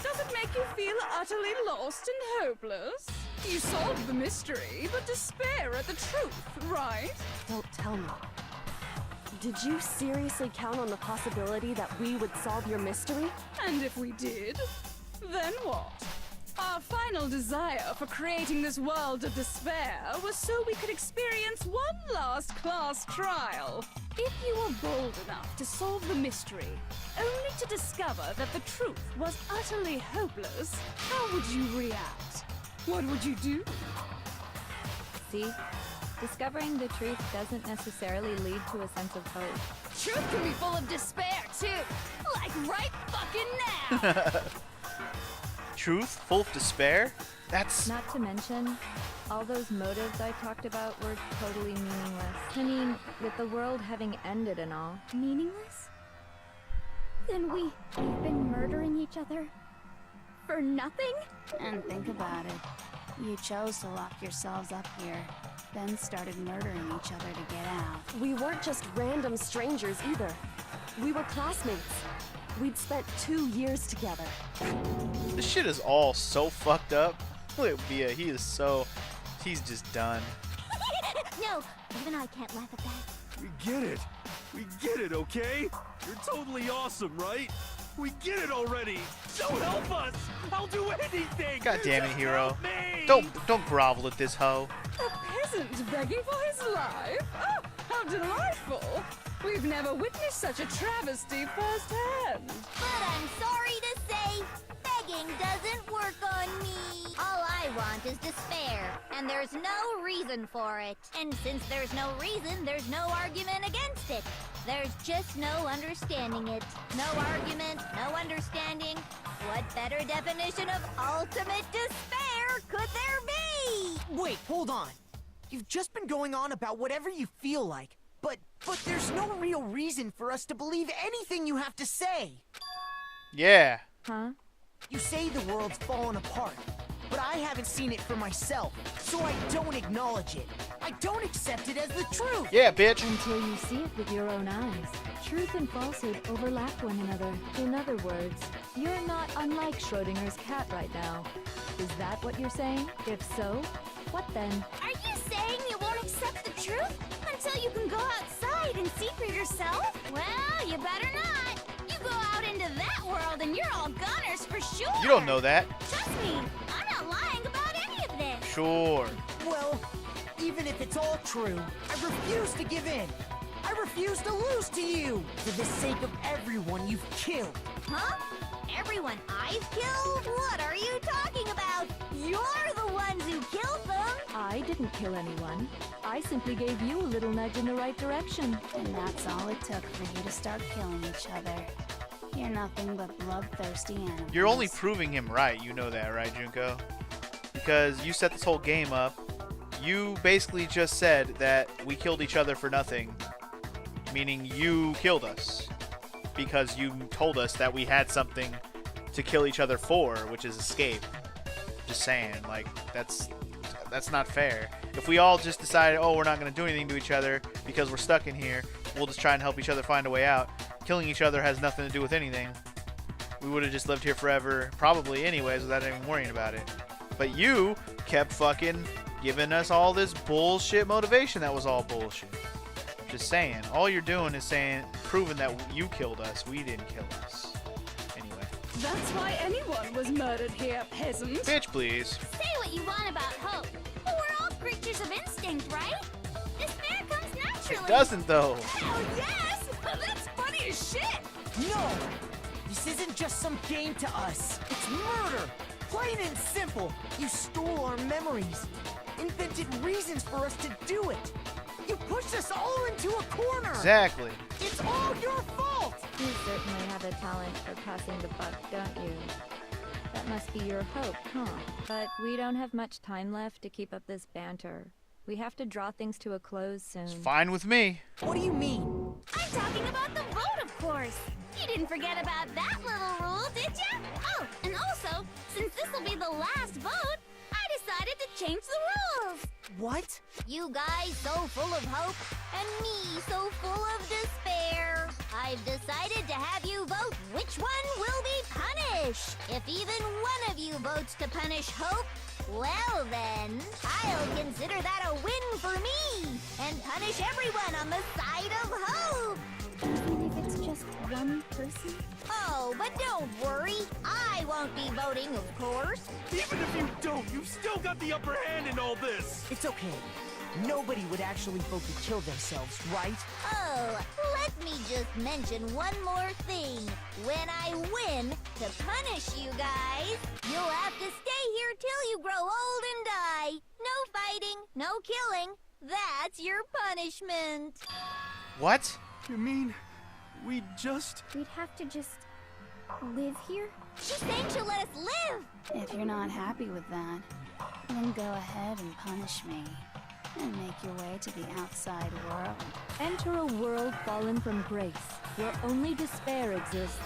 does it make you feel utterly lost and hopeless? You solved the mystery, but despair at the truth, right? Don't tell me. Did you seriously count on the possibility that we would solve your mystery? And if we did, then what? Our final desire for creating this world of despair was so we could experience one last class trial. If you were bold enough to solve the mystery, only to discover that the truth was utterly hopeless, how would you react? What would you do? See? Discovering the truth doesn't necessarily lead to a sense of hope. Truth can be full of despair, too. Like right fucking now. Truth? Full of despair? That's... Not to mention, all those motives I talked about were totally meaningless. I mean, with the world having ended and all. Meaningless? Then we've been murdering each other for nothing? And think about it. You chose to lock yourselves up here, then started murdering each other to get out. We weren't just random strangers either. We were classmates. We'd spent 2 years together. This shit is all so fucked up. Look at Bia, he is so... He's just done. No, even I can't laugh at that. We get it. We get it, okay? You're totally awesome, right? We get it already. So help us! I'll do anything! God damn it, Just hero. help me! Don't grovel at this hoe. A peasant begging for his life? Oh, how delightful! We've never witnessed such a travesty firsthand. But I'm sorry to say, begging doesn't work on me. All I want is despair, and there's no reason for it. And since there's no reason, there's no argument against it. There's just no understanding it. No argument, no understanding. What better definition of ultimate despair could there be? Wait, hold on. You've just been going on about whatever you feel like, but there's no real reason for us to believe anything you have to say. Yeah. Huh? You say the world's fallen apart, but I haven't seen it for myself, so I don't acknowledge it. I don't accept it as the truth. Yeah, bitch. Until you see it with your own eyes. Truth and falsehood overlap one another. In other words, you're not unlike Schrodinger's cat right now. Is that what you're saying? If so, what then? Are you saying you won't accept the truth until you can go outside and see for yourself? Well, you better not. You go out into that world and you're all goners for sure. You don't know that. Trust me, I'm not lying about any of this. Sure. Well, even if it's all true, I refuse to give in. I refuse to lose to you for the sake of everyone you've killed. Huh? Everyone I've killed? What are you talking about? You're the ones who killed them. I didn't kill anyone. I simply gave you a little nudge in the right direction. And that's all it took for you to start killing each other. You're nothing but bloodthirsty animals. You're only proving him right. You know that, right, Junko? Because you set this whole game up. You basically just said that we killed each other for nothing. Meaning you killed us. Because you told us that we had something to kill each other for, which is escape. Just saying, like, that's not fair. If we all just decided, oh, we're not going to do anything to each other because we're stuck in here, we'll just try and help each other find a way out. Killing each other has nothing to do with anything. We would have just lived here forever, probably anyways, without even worrying about it. But you kept fucking giving us all this bullshit motivation that was all bullshit. Just saying. All you're doing is proving that you killed us. We didn't kill us. Anyway. That's why anyone was murdered here, peasant. Bitch, please. Say what you want about hope, but we're all creatures of instinct, right? Despair comes naturally. It doesn't, though. Hell yes! That's funny as shit! No! This isn't just some game to us. It's murder! Plain and simple. You stole our memories. Invented reasons for us to do it. You pushed us all into a corner. Exactly. It's all your fault. You certainly have a talent for passing the buck, don't you? That must be your hope, huh? But we don't have much time left to keep up this banter. We have to draw things to a close soon. It's fine with me. What do you mean? I'm talking about the vote, of course. You didn't forget about that little rule, did ya? Oh, and also, since this will be the last vote, I decided to change the rules. What? You guys so full of hope, and me so full of despair. I've decided to have you vote which one will be punished. If even one of you votes to punish hope, well then, I'll consider that a win for me, and punish everyone on the side of hope. Even if it's just one person? Oh, but don't worry, I won't be voting, of course. Even if you don't, you've still got the upper hand in all this! It's okay. Nobody would actually vote to kill themselves, right? Oh, let me just mention one more thing. When I win to punish you guys, you'll have to stay here till you grow old and die. No fighting, no killing. That's your punishment. What? You mean, we'd Have to just live here? She's saying she'll let us live. If you're not happy with that, then go ahead and punish me. And make your way to the outside world. Enter a world fallen from grace, where only despair exists,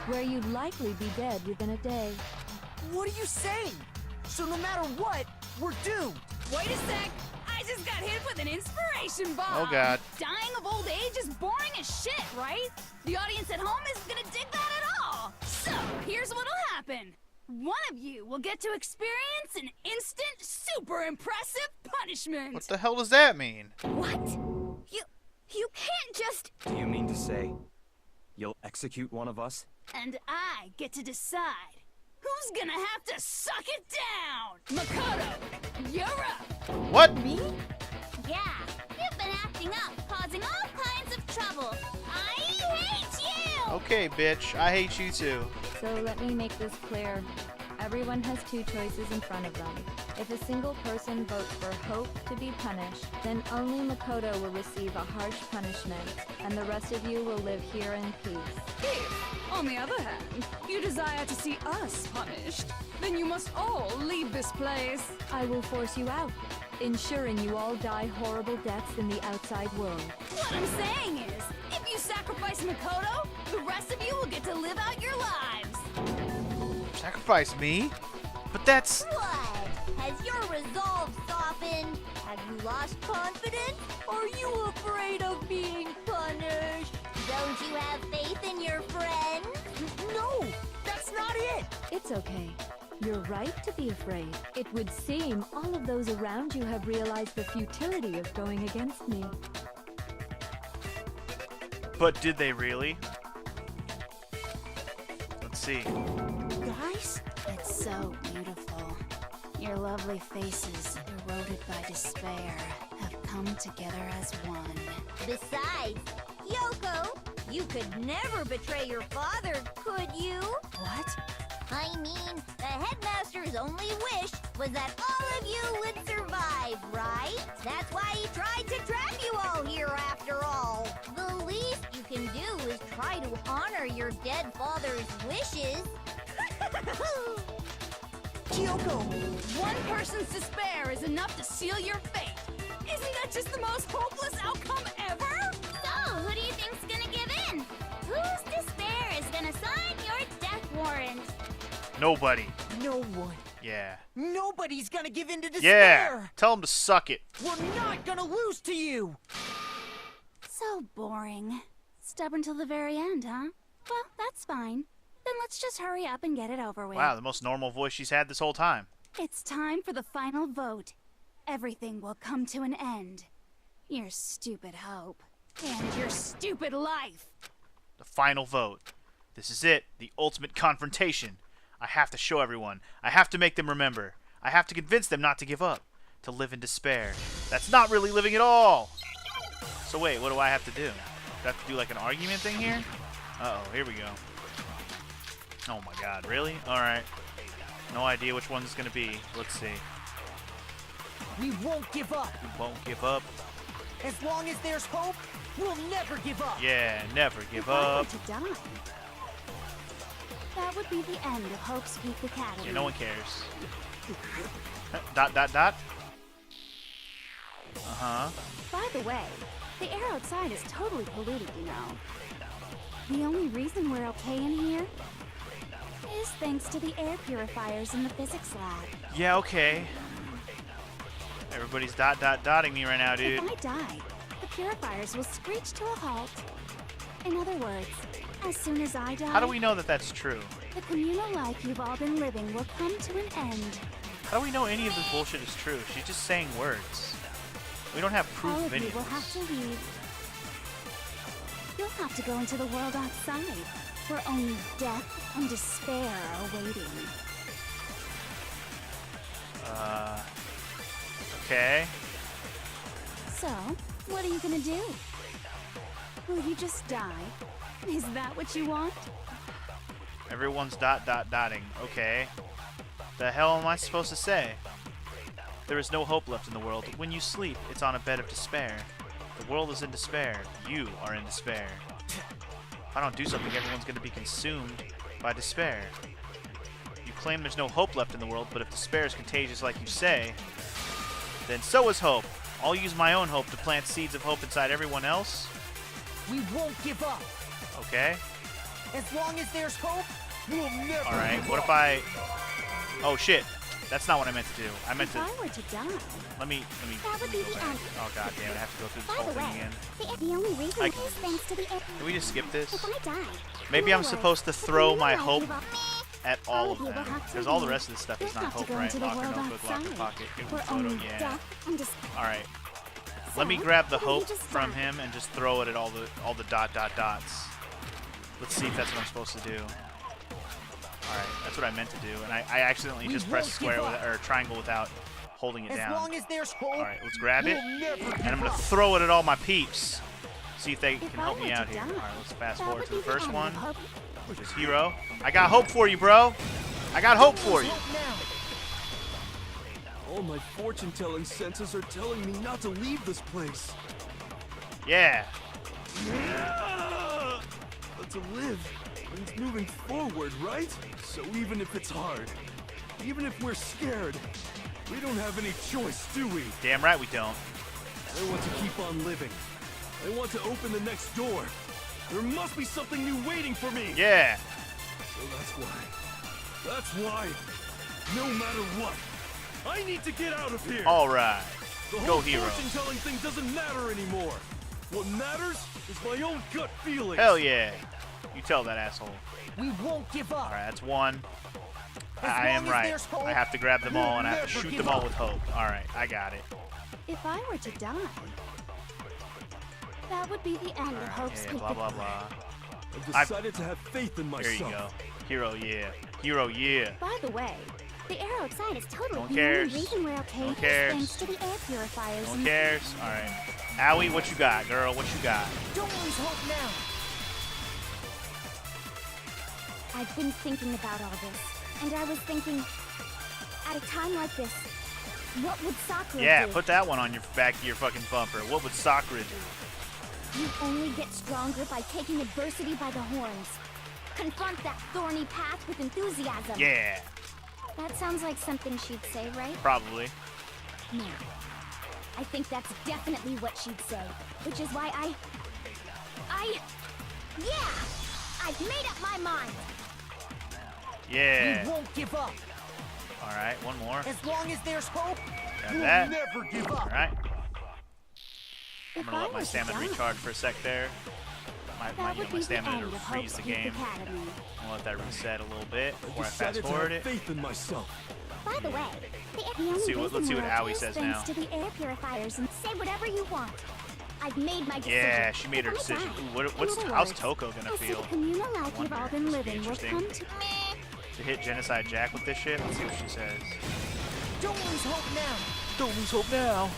where you'd likely be dead within a day. What are you saying? So no matter what, we're doomed. Wait a sec! I just got hit with an inspiration bomb! Oh, God. Dying of old age is boring as shit, right? The audience at home isn't gonna dig that at all! So, here's what'll happen. One of you will get to experience an instant, super impressive punishment! What the hell does that mean? What? You can't just... Do you mean to say you'll execute one of us And I get to decide who's gonna have to suck it down! Makoto, you're up! What? Me? Yeah, you've been acting up, causing all kinds of trouble. I hate you! Okay, bitch. I hate you too. So let me make this clear. Everyone has two choices in front of them. If a single person votes for Hope to be punished, then only Makoto will receive a harsh punishment, and the rest of you will live here in peace. If, on the other hand, you desire to see us punished, then you must all leave this place. I will force you out, ensuring you all die horrible deaths in the outside world. What I'm saying is, if you sacrifice Makoto, the rest of you will get to live out your lives. Sacrifice me? But that's... What? Has your resolve softened? Have you lost confidence? Are you afraid of being punished? Don't you have faith in your friends? No, that's not it. It's okay. You're right to be afraid. It would seem all of those around you have realized the futility of going against me. But did they really? Let's see. Guys? It's so beautiful. Your lovely faces, eroded by despair, have come together as one. Besides, Yoko, you could never betray your father, could you? What? I mean, the headmaster's only wish was that all of you would survive, right? That's why he tried to trap you all here after all. The least you can do is try to honor your dead father's wishes. Kyoko! One person's despair is enough to seal your fate. Isn't that just the most hopeless outcome ever? So, who do you think's gonna give in? Whose despair is gonna sign your death warrant? Nobody. No one. Yeah. Nobody's gonna give in to Yeah. despair. Tell them to suck it. We're not gonna lose to you. So boring. Stubborn till the very end, huh? Well, that's fine. Then let's just hurry up and get it over with. Wow, the most normal voice she's had this whole time. It's time for the final vote. Everything will come to an end. Your stupid hope. And your stupid life. The final vote. This is it. The ultimate confrontation. I have to show everyone. I have to make them remember. I have to convince them not to give up. To live in despair. That's not really living at all. So wait, what do I have to do? Do I have to do like an argument thing here? Uh-oh, here we go. Oh my god, really? Alright. No idea which one's gonna be. Let's see. We won't give up. We won't give up. As long as there's hope, we'll never give up. Yeah, never give If I were up. to die, that would be the end of Hope's Peak Academy. Yeah, no one cares. Dot, dot, dot. Uh-huh. By the way, the air outside is totally polluted, you know. The only reason we're okay in here is thanks to the air purifiers in the physics lab. Yeah, okay. Everybody's dot, dot, dotting me right now, dude. If I die, the purifiers will screech to a halt. In other words, as soon as I die, How do we know that that's true? the communal life you've all been living will come to an end. How do we know any of this bullshit is true? She's just saying words. We don't have proof All of of any you of will have this. to leave. You'll have to go into the world outside, where only death and despair are waiting. Okay. So, what are you gonna do? Will you just die? Is that what you want? Everyone's dot, dot, dotting. Okay. The hell am I supposed to say? There is no hope left in the world. When you sleep, it's on a bed of despair. The world is in despair. You are in despair. If I don't do something, everyone's going to be consumed by despair. You claim there's no hope left in the world, but if despair is contagious like you say, then so is hope. I'll use my own hope to plant seeds of hope inside everyone else. We won't give up. Okay. As long as there's hope, we'll never Alright, give what up. if I... Oh, shit. That's not what I meant to do. I meant If to... I were to die, Let me that would go be the back. end. Oh, god damn it. I have to go through this By whole the thing way, again. the only reason I is can- thanks to the air. Can we just skip this? If I die, Maybe I'm supposed to throw my hope Meh. at all of them. Because all the rest of this stuff You'll is not have to hope, go right? into the Locker, world notebook, locker, outside, pocket, give me where photo, only yeah. death and despair. Alright. Let me So, grab the why don't you hope just from die? him and just throw it at all the dot dot dots. Let's see if that's what I'm supposed to do. Alright, that's what I meant to do. And I accidentally just pressed square or triangle without holding it down. Alright, let's grab it. And I'm going to throw it at all my peeps. See if they can help me out here. Alright, let's fast forward to the first one, which is Hero. I got hope for you, bro. I got hope for you. All my fortune-telling senses are telling me not to leave this place. Yeah. But to live means moving forward, right? So even if it's hard, even if we're scared, we don't have any choice, do we? Damn right we don't. I want to keep on living. I want to open the next door. There must be something new waiting for me. Yeah. So that's why, no matter what, I need to get out of here. All right. The Go whole Hero. fortune-telling thing doesn't matter anymore. What matters is my own gut feeling. Hell yeah. You tell that asshole. We won't give up. All right, that's one. I am right. I have to grab them all and I have to shoot them all with hope. All right, I got it. If I were to die, that would be the end of Hope's Yeah, blah, blah, blah. I've decided to have faith in myself. Here you go. Hero, yeah. Hero, yeah. By the way, the air outside is totally No one the cares. only reason we're okay. No one cares. Thanks to the air purifiers. No one cares. All right. Allie, what you got, girl? What you got? Don't lose hope now. I've been thinking about all this, and I was thinking, at a time like this, what would Sakura Yeah, do? put that one on your back of your fucking bumper. What would Sakura do? You only get stronger by taking adversity by the horns. Confront that thorny path with enthusiasm. Yeah, That sounds like something she'd say, right? probably. No. I think that's definitely what she'd say. Which is why yeah! I've made up my mind! Yeah. We won't give up. All right, one more. As long as there's hope, Got we'll that. never give up. All right. I'm If gonna I let my were to stamina die, recharge for a sec there. that would My be the stamina end to of freeze Hope's the Peak game. Academy. I'll let that reset a little bit I before I fast decided to forward have it. faith in myself. By the way, the only see what- let's see what reason we're Aoi okay says is thanks now. to the air purifiers, and say whatever you want. I've made my decision. Yeah, she made her I'm decision. done. Ooh, what's In other how's words, Toko gonna I see feel? the communal life you've Wonder. all been This would be living will interesting. come to me. To hit Genocide Jack with this shit? Let's see what she says. Don't lose hope now. Don't lose hope now.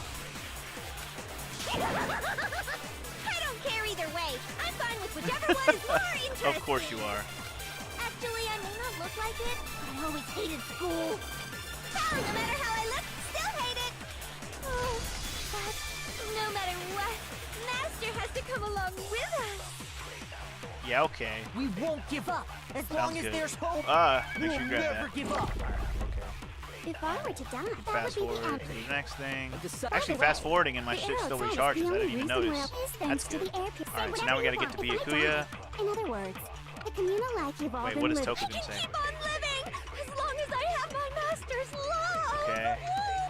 I don't care either way. I'm fine with whichever one is more interesting. Of course you are. Actually, I may not look like it, but I always hated school. Hell, no matter how I look, still hate it. Oh, but no matter what, Master has to come along with us. Yeah, okay. We won't give up. As long Sounds as good. there's hope, Make we'll sure you grab never that. give up. If I were to die, that Fast would be the forward end. to the next thing. By Actually, the way, fast forwarding and my the shit air still outside is recharges. the I didn't only even reason notice. we're okay is That's thanks to good. the air purifiers. Alright, so now we gotta get to Say whatever Byakuya. you want. In other words, the communal life you've all Wait, been what is living. Toko gonna say? Keep on living as long as I have my master's love. Okay.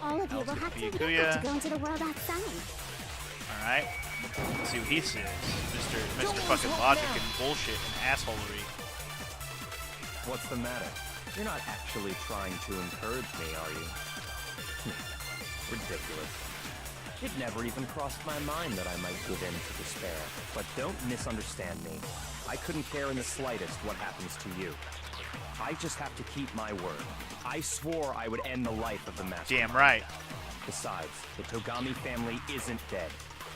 All of you Now will let's have get to Byakuya. go into the world outside. Alright. Let's see what he says. Mr. Don't fucking lose hope logic now. and bullshit and assholery. What's the matter? You're not actually trying to encourage me, are you? Ridiculous. It never even crossed my mind that I might give in to despair. But don't misunderstand me. I couldn't care in the slightest what happens to you. I just have to keep my word. I swore I would end the life of the master. Damn right. Besides, the Togami family isn't dead,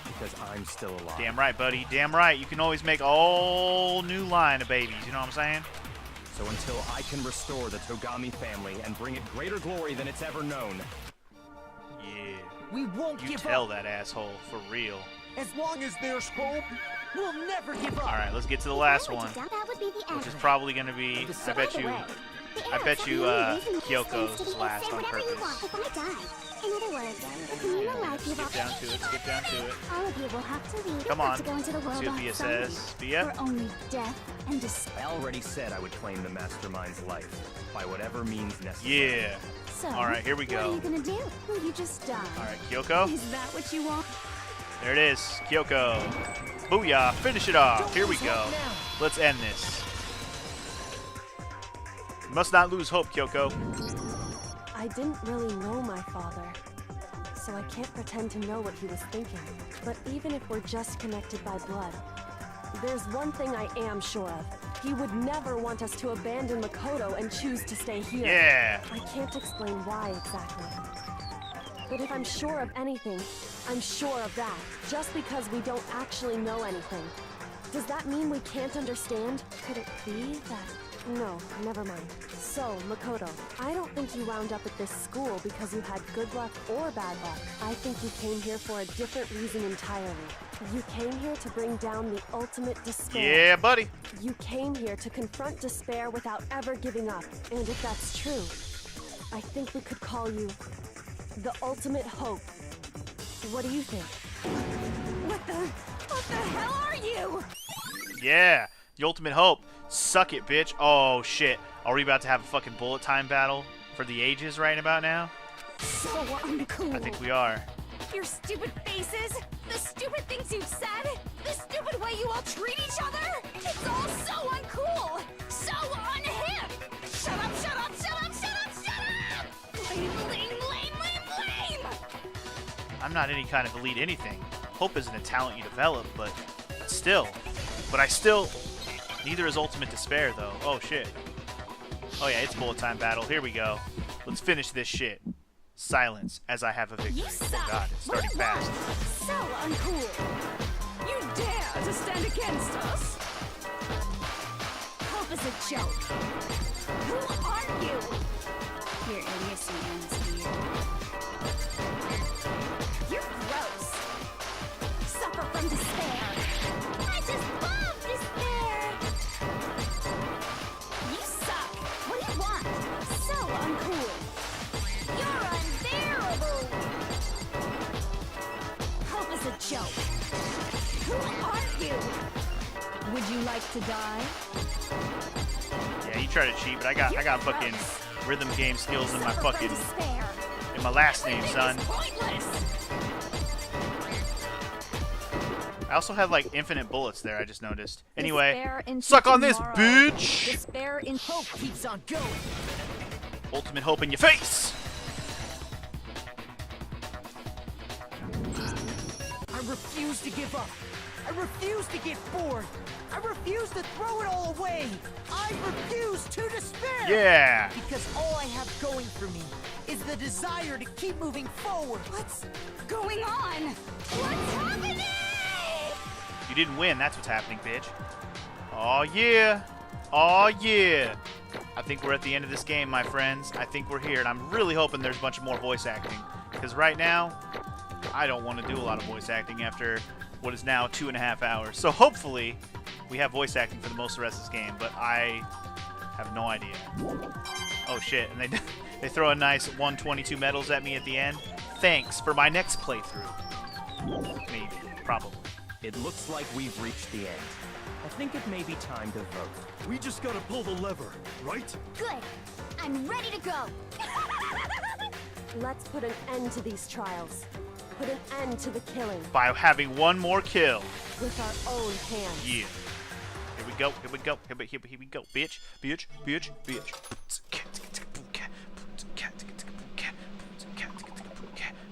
because I'm still alive. Damn right, buddy. Damn right. You can always make a whole new line of babies. You know what I'm saying? So until I can restore the Togami family and bring it greater glory than it's ever known, Yeah. We won't You give tell up. that asshole for real. As long as there's hope, we'll never give up. All right, let's get to the If last I were to one, die, that would be the end which is of it. probably gonna be. I bet you. I bet you Kyoko's is last on purpose. If I die. In other words, the communal life you've all Skip down to it. Skip down to it. All of you will have to leave. Come You'll have on. to go into the world See what Bia outside, says. Bia? where only death and despair. I already said I would claim the mastermind's life, by whatever means necessary. Yeah. So, All right, here we What are go. you gonna do? Will you just die? All right, Kyoko. Is that what you want? There it is. Kyoko. Booyah. Finish it off. Don't Here we lose go. hope now. Let's end this. You must not lose hope, Kyoko. I didn't really know my father, so I can't pretend to know what he was thinking. But even if we're just connected by blood, there's one thing I am sure of. He would never want us to abandon Makoto and choose to stay here. Yeah. I can't explain why exactly. But if I'm sure of anything, I'm sure of that. Just because we don't actually know anything. Does that mean we can't understand? Could it be that... No, never mind. So, Makoto, I don't think you wound up at this school because you had good luck or bad luck. I think you came here for a different reason entirely. You came here to bring down the ultimate despair. Yeah, buddy. You came here to confront despair without ever giving up. And if that's true, I think we could call you the ultimate hope. What do you think? What the hell are you? Yeah, the ultimate hope. Suck it, bitch. Oh, shit. Are we about to have a fucking bullet time battle for the ages right about now? So uncool. I think we are. Your stupid faces, the stupid things you've said, the stupid way you all treat each other. It's all so uncool. So unhip. Shut up, shut up, shut up, shut up, shut up. Lame. I'm not any kind of elite anything. Hope isn't a talent you develop, but still. Neither is ultimate despair, though. Oh, shit. Oh, yeah, it's bullet time battle. Here we go. Let's finish this shit. Silence as I have a victory. You suck. Oh, God, it's starting fast. So uncool. You dare to stand against us? Hope is a joke. Who are you? Your idiocy ends here. You're gross. Suffer from despair. I just love despair. You suck. What do you want? So uncool. You're unbearable. Hope is a joke. Who are you? Would you like to die? Yeah, you try to cheat, but I got fucking rhythm game skills in my Suffer from fucking despair. in my last name, son. It's pointless. I also have like infinite bullets there. I just noticed. Anyway, Despair into suck on this, tomorrow. bitch. Despair in Hope keeps on going. Ultimate hope in your face. I refuse to give up. I refuse to get bored. I refuse to throw it all away. I refuse to despair. Yeah. Because all I have going for me is the desire to keep moving forward. What's going on? What's happening? You didn't win. That's what's happening, bitch. Oh yeah. Oh yeah. I think we're at the end of this game, my friends. I think we're here, and I'm really hoping there's a bunch of more voice acting. Because right now, I don't want to do a lot of voice acting after what is now 2.5 hours. So hopefully, we have voice acting for the most of the rest of this game, but I have no idea. Oh shit, and they throw a nice 122 medals at me at the end. Thanks for my next playthrough. Maybe. Probably. It looks like we've reached the end. I think it may be time to vote. We just gotta pull the lever, right? Good. I'm ready to go. Let's put an end to these trials. Put an end to the killing By having one more kill. with our own hands. Yeah. Here we go. Here we go. Here we go. Bitch. Bitch. Bitch. Bitch.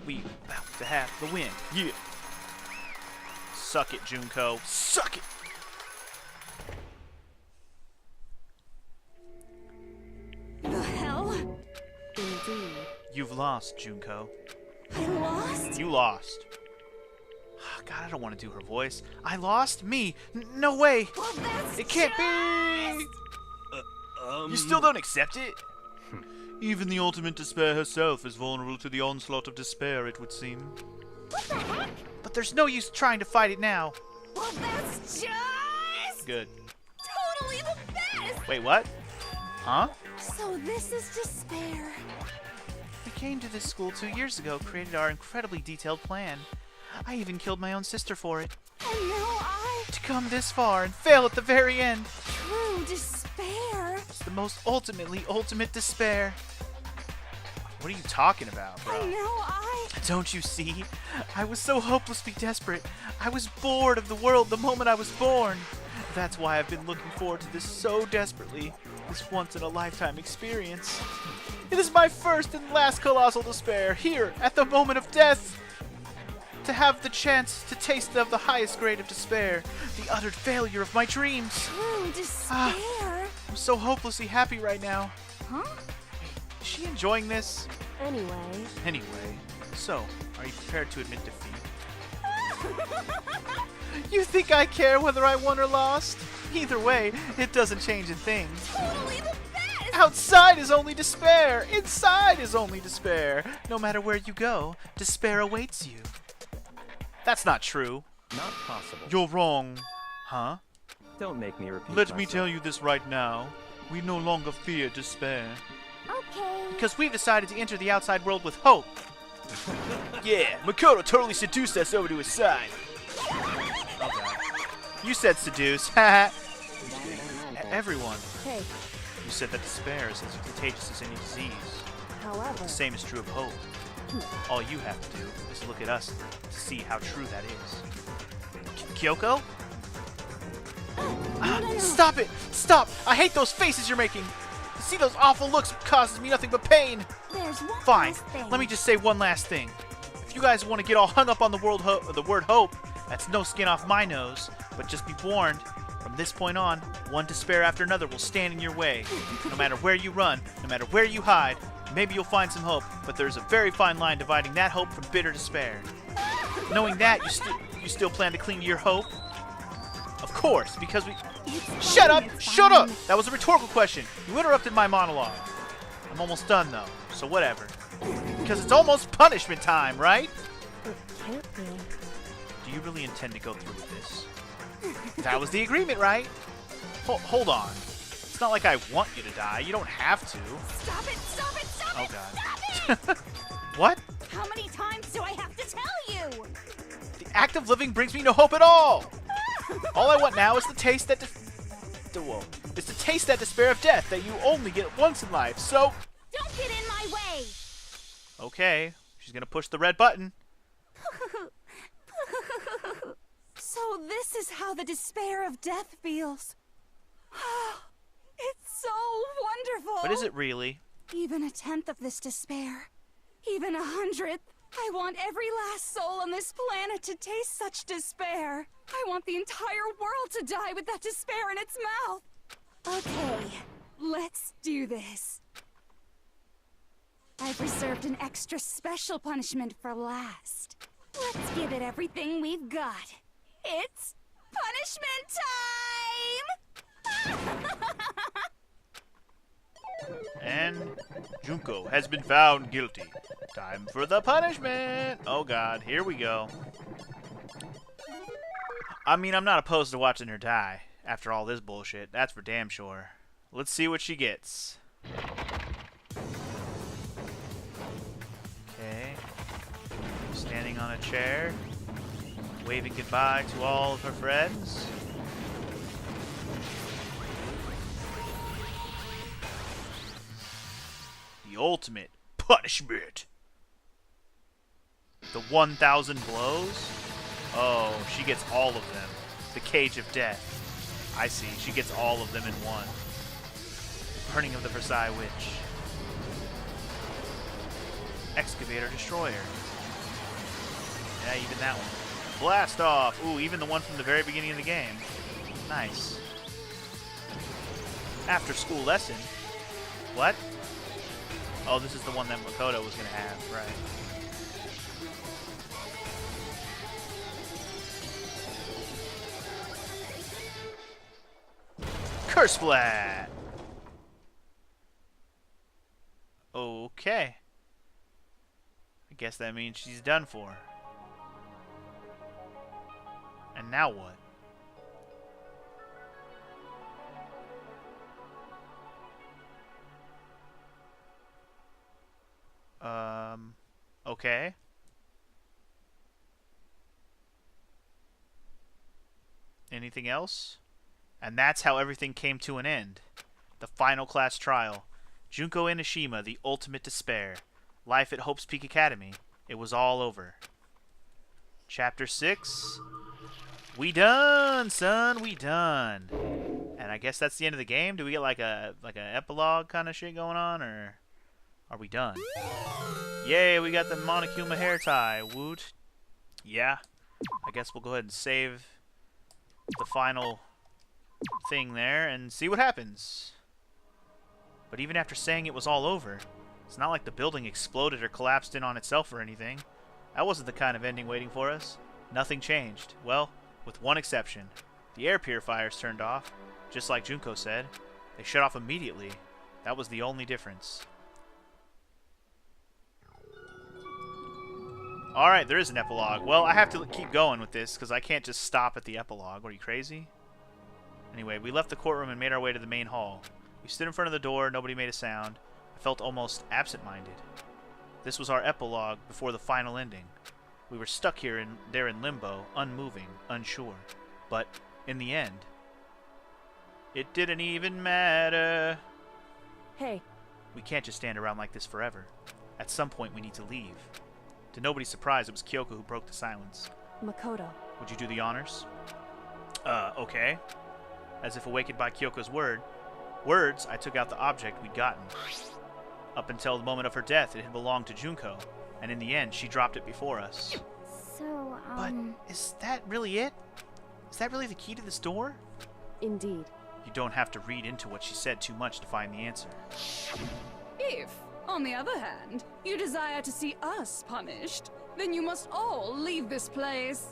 We about to have the win. Yeah. Suck it, Junko. Suck it. The hell? Indeed. You've lost, Junko. I lost? You lost. God, I don't want to do her voice. I lost? Me? No way. Well, that's It can't be. You still don't accept it? Even the ultimate despair herself is vulnerable to the onslaught of despair, it would seem. What the heck? But there's no use trying to fight it now. Well, that's just Good. totally the best. Wait, what? Huh? So this is despair. We came to this school 2 years ago, created our incredibly detailed plan. I even killed my own sister for it. And now I To come this far and fail at the very end. true despair. It's the most ultimate despair. What are you talking about, bro? And now I Don't you see? I was so hopelessly desperate. I was bored of the world the moment I was born. That's why I've been looking forward to this so desperately. This once-in-a-lifetime experience. It is my first and last colossal despair, here, at the moment of death. To have the chance to taste of the highest grade of despair. The utter failure of my dreams. True despair. I'm so hopelessly happy right now. Huh? Is she enjoying this? Anyway, Anyway, so, are you prepared to admit defeat? You think I care whether I won or lost? Either way, it doesn't change a thing. Totally the best. Outside is only despair. Inside is only despair. No matter where you go, despair awaits you. That's not true. Not possible. You're wrong. Huh? Don't make me repeat Let me myself. tell you this right now. We no longer fear despair. Okay. Because we've decided to enter the outside world with hope. Yeah, Makoto totally seduced us over to his side. Oh god. You said seduce. Haha. Everyone. hey, You said that despair is as contagious as any disease. however, The same is true of hope. All you have to do is look at us to see how true that is. Kyoko? Stop it! Stop! I hate those faces you're making! To see those awful looks causes me nothing but pain! There's one Fine, last thing. let me just say one last thing. If you guys want to get all hung up on the word hope, that's no skin off my nose, but just be warned, from this point on, one despair after another will stand in your way. No matter where you run, no matter where you hide, maybe you'll find some hope, but there's a very fine line dividing that hope from bitter despair. Knowing that, you still plan to cling to your hope? Of course, because we... Shut up! Shut up! That was a rhetorical question. You interrupted my monologue. I'm almost done, though, so whatever. Because it's almost punishment time, right? it can't be. Do you really intend to go through with this? That was the agreement, right? Hold on. It's not like I want you to die. You don't have to. Stop it! Stop it! Stop Oh, it! God. Stop it! What? How many times do I have to tell you? The act of living brings me no hope at all. All I want now is the taste that... It's to taste that despair of death that you only get once in life, so... Don't get in my way! Okay, she's gonna push the red button. So this is how the despair of death feels. It's so wonderful. But is it really? Even a tenth of this despair, even 100th, I want every last soul on this planet to taste such despair. I want the entire world to die with that despair in its mouth. Okay, let's do this. I've reserved an extra special punishment for last. Let's give it everything we've got. It's punishment time! And Junko has been found guilty. Time for the punishment. Oh god, here we go. I mean, I'm not opposed to watching her die after all this bullshit. That's for damn sure. Let's see what she gets. Okay. Standing on a chair, waving goodbye to all of her friends. The ultimate punishment. The 1,000 blows? Oh, she gets all of them. The cage of death. I see, she gets all of them in one. Burning of the Versailles Witch. Excavator Destroyer. Yeah, even that one. Blast off! Ooh, even the one from the very beginning of the game. Nice. After school lesson. What? Oh, this is the one that Makoto was gonna have, right. Curse Flat! Okay. I guess that means she's done for. And now what? Okay. Anything else? And that's how everything came to an end. The final class trial. Junko Enoshima, the ultimate despair. Life at Hope's Peak Academy. It was all over. Chapter 6. We done, son. We done. And I guess that's the end of the game. Do we get like a epilogue kind of shit going on, or are we done? Yay, we got the Monokuma hair tie. Woot. yeah, I guess we'll go ahead and save the final thing there and see what happens. But even after saying it was all over, it's not like the building exploded or collapsed in on itself or anything. That wasn't the kind of ending waiting for us. Nothing changed. Well, with one exception. The air purifiers turned off, just like Junko said. They shut off immediately. That was the only difference. Alright, there is an epilogue. Well, I have to keep going with this, because I can't just stop at the epilogue. Are you crazy? Anyway, we left the courtroom and made our way to the main hall. We stood in front of the door, nobody made a sound. I felt almost absent-minded. This was our epilogue before the final ending. We were stuck here there in limbo, unmoving, unsure. But, in the end, it didn't even matter. Hey, We can't just stand around like this forever. At some point, we need to leave. To nobody's surprise, it was Kyoko who broke the silence. Makoto. Would you do the honors? Okay. As if awakened by Kyoko's words, I took out the object we'd gotten. Up until the moment of her death, it had belonged to Junko, and in the end, she dropped it before us. So, But is that really it? Is that really the key to this door? Indeed. You don't have to read into what she said too much to find the answer. If, on the other hand, you desire to see us punished, then you must all leave this place.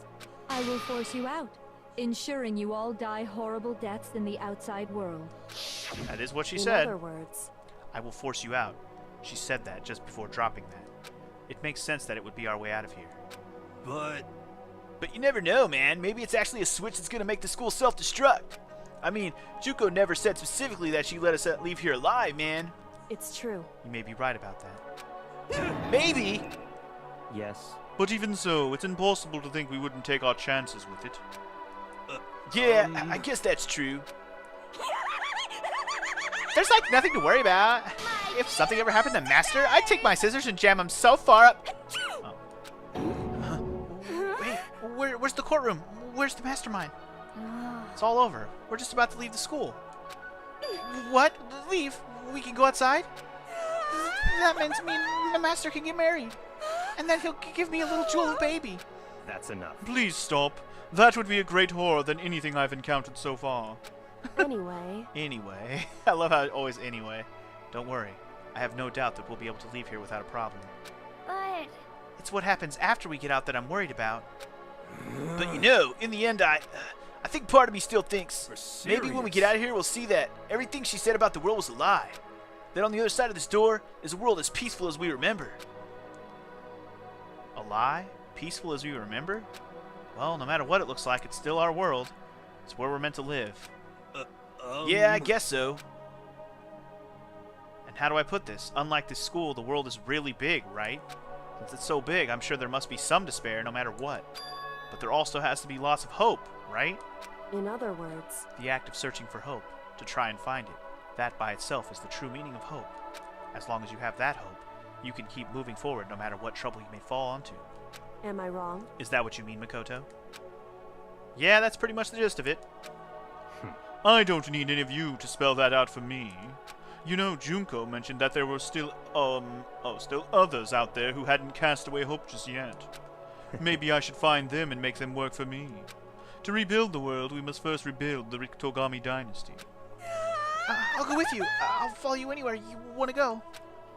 I will force you out, ensuring you all die horrible deaths in the outside world. That is what she In said. other words, I will force you out. She said that just before dropping that. It makes sense that it would be our way out of here. But you never know, man. Maybe it's actually a switch that's going to make the school self-destruct. I mean, Junko never said specifically that she let us leave here alive, man. it's true. You may be right about that. Maybe! Yes. But even so, it's impossible to think we wouldn't take our chances with it. Yeah, I guess that's true. There's like nothing to worry about. If something ever happened to Master, I'd take my scissors and jam him so far up. Wait, where's the courtroom? Where's the mastermind? It's all over. We're just about to leave the school. What? Leave? We can go outside? That means me and the master can get married. And then he'll give me a little jewel baby. That's enough. Please stop. That would be a great horror than anything I've encountered so far. Anyway, Anyway. I love how it always anyway. Don't worry. I have no doubt that we'll be able to leave here without a problem. but It's what happens after we get out that I'm worried about. But you know, in the end, I think part of me still thinks maybe when we get out of here, we'll see that everything she said about the world was a lie. That on the other side of this door is a world as peaceful as we remember. A lie? Peaceful as we remember? Well, no matter what it looks like, it's still our world. It's where we're meant to live. Yeah, I guess so. And how do I put this? Unlike this school, the world is really big, right? Since it's so big, I'm sure there must be some despair no matter what. But there also has to be lots of hope, right? in other words, The act of searching for hope, to try and find it. That by itself is the true meaning of hope. As long as you have that hope, you can keep moving forward no matter what trouble you may fall onto. am I wrong? Is that what you mean, Makoto? Yeah, that's pretty much the gist of it. I don't need any of you to spell that out for me. You know, Junko mentioned that there were still others out there who hadn't cast away hope just yet. Maybe I should find them and make them work for me. To rebuild the world, we must first rebuild the Togami dynasty. I'll go with you. I'll follow you anywhere you want to go.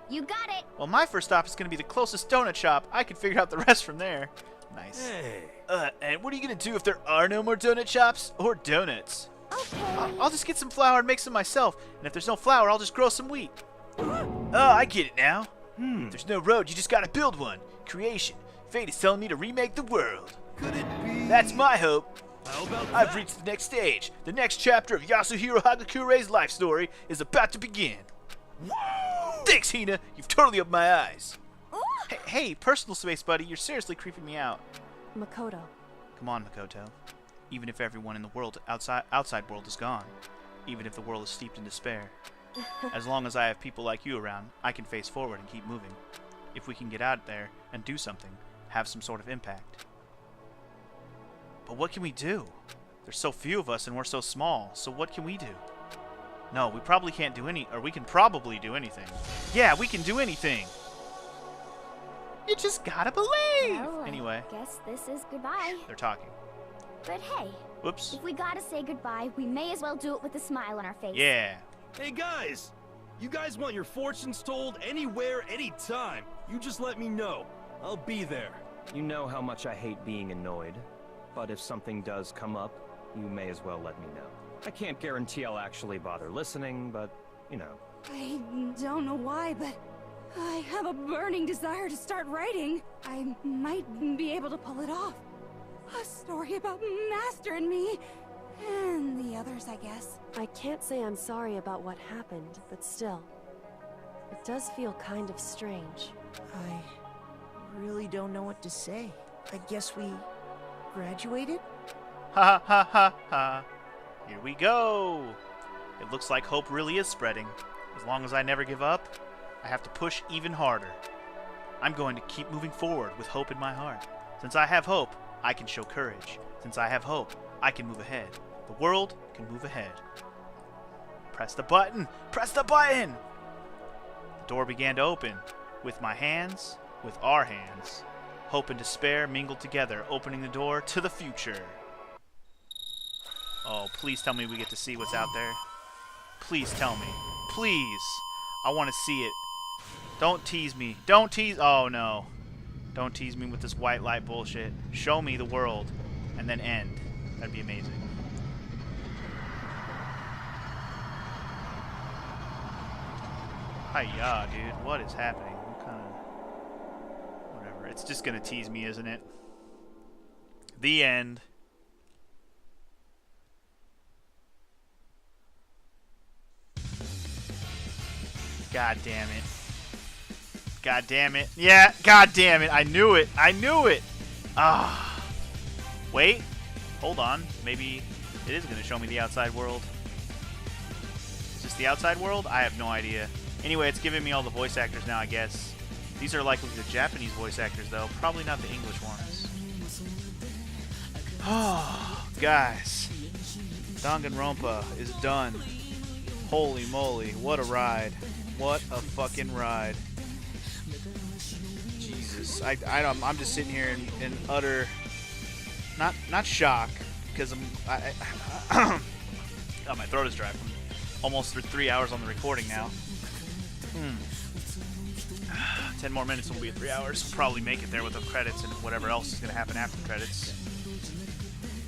you got it. Well, my first stop is going to be the closest donut shop. I can figure out the rest from there. Nice. hey, And what are you going to do if there are no more donut shops or donuts? Okay. I'll just get some flour and make some myself. And if there's no flour, I'll just grow some wheat. Oh, I get it now. If there's no road, you just gotta build one. Creation. Fate is telling me to remake the world. could it be? That's my hope. How about I've that? reached the next stage. The next chapter of Yasuhiro Hagakure's life story is about to begin. Thanks, Hina. You've totally opened my eyes. Hey, personal space, buddy. You're seriously creeping me out. Makoto. Come on, Makoto. Even if everyone in the world outside world is gone, even if the world is steeped in despair, as long as I have people like you around, I can face forward and keep moving. If we can get out there and do something, have some sort of impact. But what can we do? There's so few of us and we're so small, so what can we do? No, we probably can't do we can probably do anything. Yeah, we can do anything! You just gotta believe. Well, Anyway, I guess this is goodbye. they're talking. But hey, Whoops. if we gotta say goodbye, we may as well do it with a smile on our face. Yeah. Hey guys! You guys want your fortunes told anywhere, anytime. You just let me know. I'll be there. You know how much I hate being annoyed, but if something does come up, you may as well let me know. I can't guarantee I'll actually bother listening, but, you know. I don't know why, but I have a burning desire to start writing. I might be able to pull it off. A story about Master and me, and the others, I guess. I can't say I'm sorry about what happened, but still. It does feel kind of strange. I really don't know what to say. I guess we graduated? Ha ha ha ha. Here we go. It looks like hope really is spreading. As long as I never give up, I have to push even harder. I'm going to keep moving forward with hope in my heart. Since I have hope, I can show courage. Since I have hope, I can move ahead. The world can move ahead. Press the button! Press the button! The door began to open. With my hands, with our hands. Hope and despair mingled together, opening the door to the future. Oh, please tell me we get to see what's out there. Please tell me. Please. I want to see it. Don't tease me. Don't tease. Oh, no. Don't tease me with this white light bullshit. Show me the world. And then end. That'd be amazing. Hiya, dude. What is happening? What kind of... Whatever. It's just gonna tease me, isn't it? The end. God damn it. God damn it. Yeah, god damn it. I knew it. I knew it. Ah. Wait. Hold on. Maybe it is going to show me the outside world. Is this the outside world? I have no idea. Anyway, it's giving me all the voice actors now, I guess. These are likely the Japanese voice actors, though. Probably not the English ones. Oh, guys. Danganronpa is done. Holy moly. What a ride. What a fucking ride. Jesus. I'm just sitting here in utter... Not shock, because oh, my throat is dry from almost 3 hours on the recording now. 10 more minutes and we'll be at 3 hours. We'll probably make it there with the credits and whatever else is going to happen after the credits.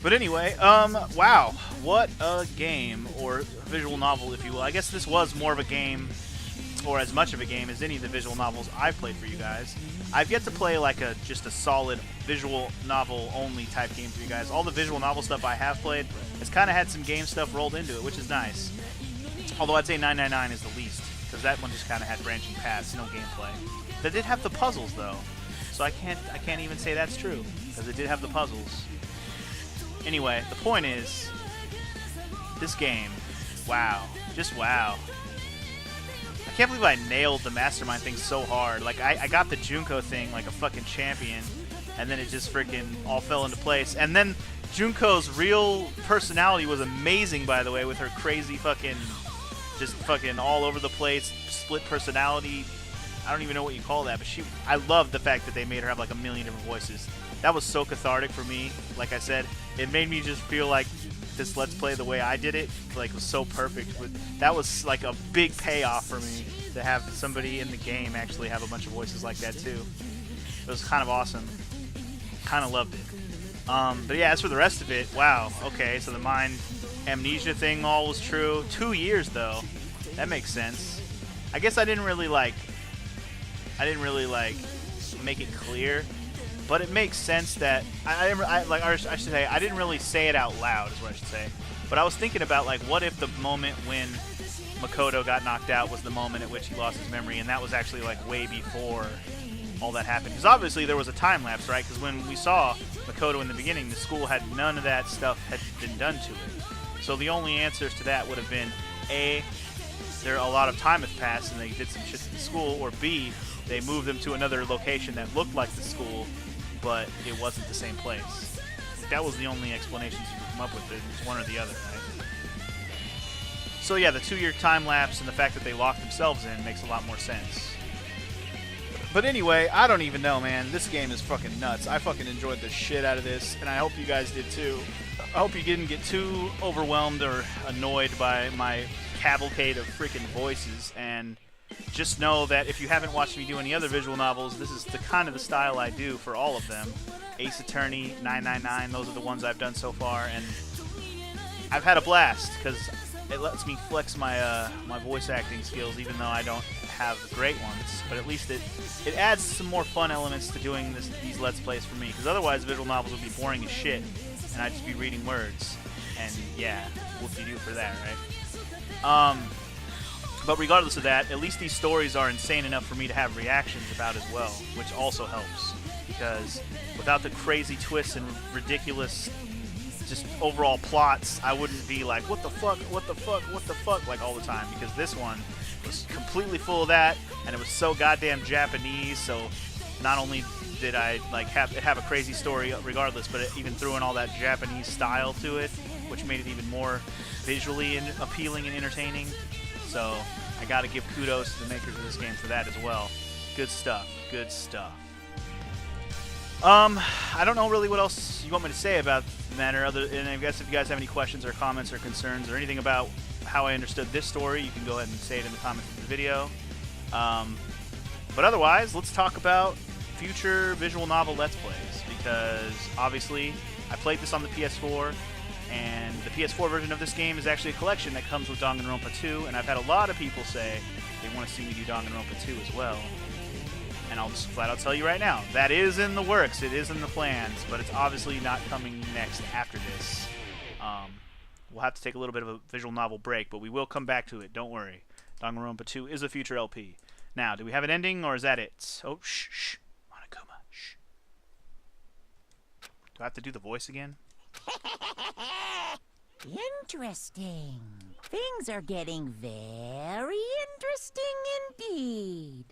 But anyway, wow. What a game, or visual novel, if you will. I guess this was more of a game, or as much of a game as any of the visual novels I've played for you guys. I've yet to play like just a solid visual novel only type game for you guys. All the visual novel stuff I have played has kind of had some game stuff rolled into it, which is nice. Although I'd say 999 is the least, because that one just kind of had branching paths, no gameplay. They did have the puzzles though, so I can't even say that's true, because it did have the puzzles. Anyway, the point is, this game, wow, just wow. I can't believe I nailed the mastermind thing so hard. Like, I got the Junko thing like a fucking champion, and then it just freaking all fell into place. And then Junko's real personality was amazing, by the way, with her crazy fucking, just fucking all over the place, split personality. I don't even know what you call that, but I love the fact that they made her have like a million different voices. That was so cathartic for me. Like I said, it made me just feel like this Let's Play the way I did it, like, was so perfect. That was like a big payoff for me to have somebody in the game actually have a bunch of voices like that too. It was kind of awesome. Kind of loved it. But yeah, as for the rest of it, wow. Okay, so the mind amnesia thing all was true. 2 years though. That makes sense. I guess I didn't really like make it clear. But it makes sense that I should say I didn't really say it out loud, is what I should say. But I was thinking about, like, what if the moment when Makoto got knocked out was the moment at which he lost his memory, and that was actually like way before all that happened. Because obviously there was a time lapse, right? Because when we saw Makoto in the beginning, the school had none of that stuff had been done to it. So the only answers to that would have been A, there a lot of time has passed and they did some shit to the school, or B, they moved them to another location that looked like the school, but it wasn't the same place. That was the only explanations you could come up with. It was one or the other, right? So yeah, the 2 year time lapse and the fact that they locked themselves in makes a lot more sense. But anyway, I don't even know, man. This game is fucking nuts. I fucking enjoyed the shit out of this, and I hope you guys did too. I hope you didn't get too overwhelmed or annoyed by my cavalcade of freaking voices, and just know that if you haven't watched me do any other visual novels, this is the kind of the style I do for all of them. Ace Attorney, 999, those are the ones I've done so far, and I've had a blast because it lets me flex my my voice acting skills, even though I don't have great ones. But at least it adds some more fun elements to doing these Let's Plays for me, because otherwise visual novels would be boring as shit, and I'd just be reading words. And yeah, whoop-de-doo for that, right? But regardless of that, at least these stories are insane enough for me to have reactions about as well, which also helps. Because without the crazy twists and ridiculous just overall plots, I wouldn't be like, what the fuck, what the fuck, what the fuck, like all the time. Because this one was completely full of that, and it was so goddamn Japanese, so not only did I like have a crazy story regardless, but it even threw in all that Japanese style to it, which made it even more visually appealing and entertaining. So I gotta give kudos to the makers of this game for that as well. Good stuff. Good stuff. I don't know really what else you want me to say about the matter, and I guess if you guys have any questions or comments or concerns or anything about how I understood this story, you can go ahead and say it in the comments of the video. But otherwise, let's talk about future visual novel Let's Plays, because obviously I played this on the PS4, and the PS4 version of this game is actually a collection that comes with Danganronpa 2, and I've had a lot of people say they want to see me do Danganronpa 2 as well. And I'll just flat out tell you right now, that is in the works, it is in the plans, but it's obviously not coming next after this. We'll have to take a little bit of a visual novel break, but we will come back to it, don't worry. Danganronpa 2 is a future LP. Now, do we have an ending, or is that it? Oh, shh. Monokuma, shh. Do I have to do the voice again? Interesting. Things are getting very interesting indeed.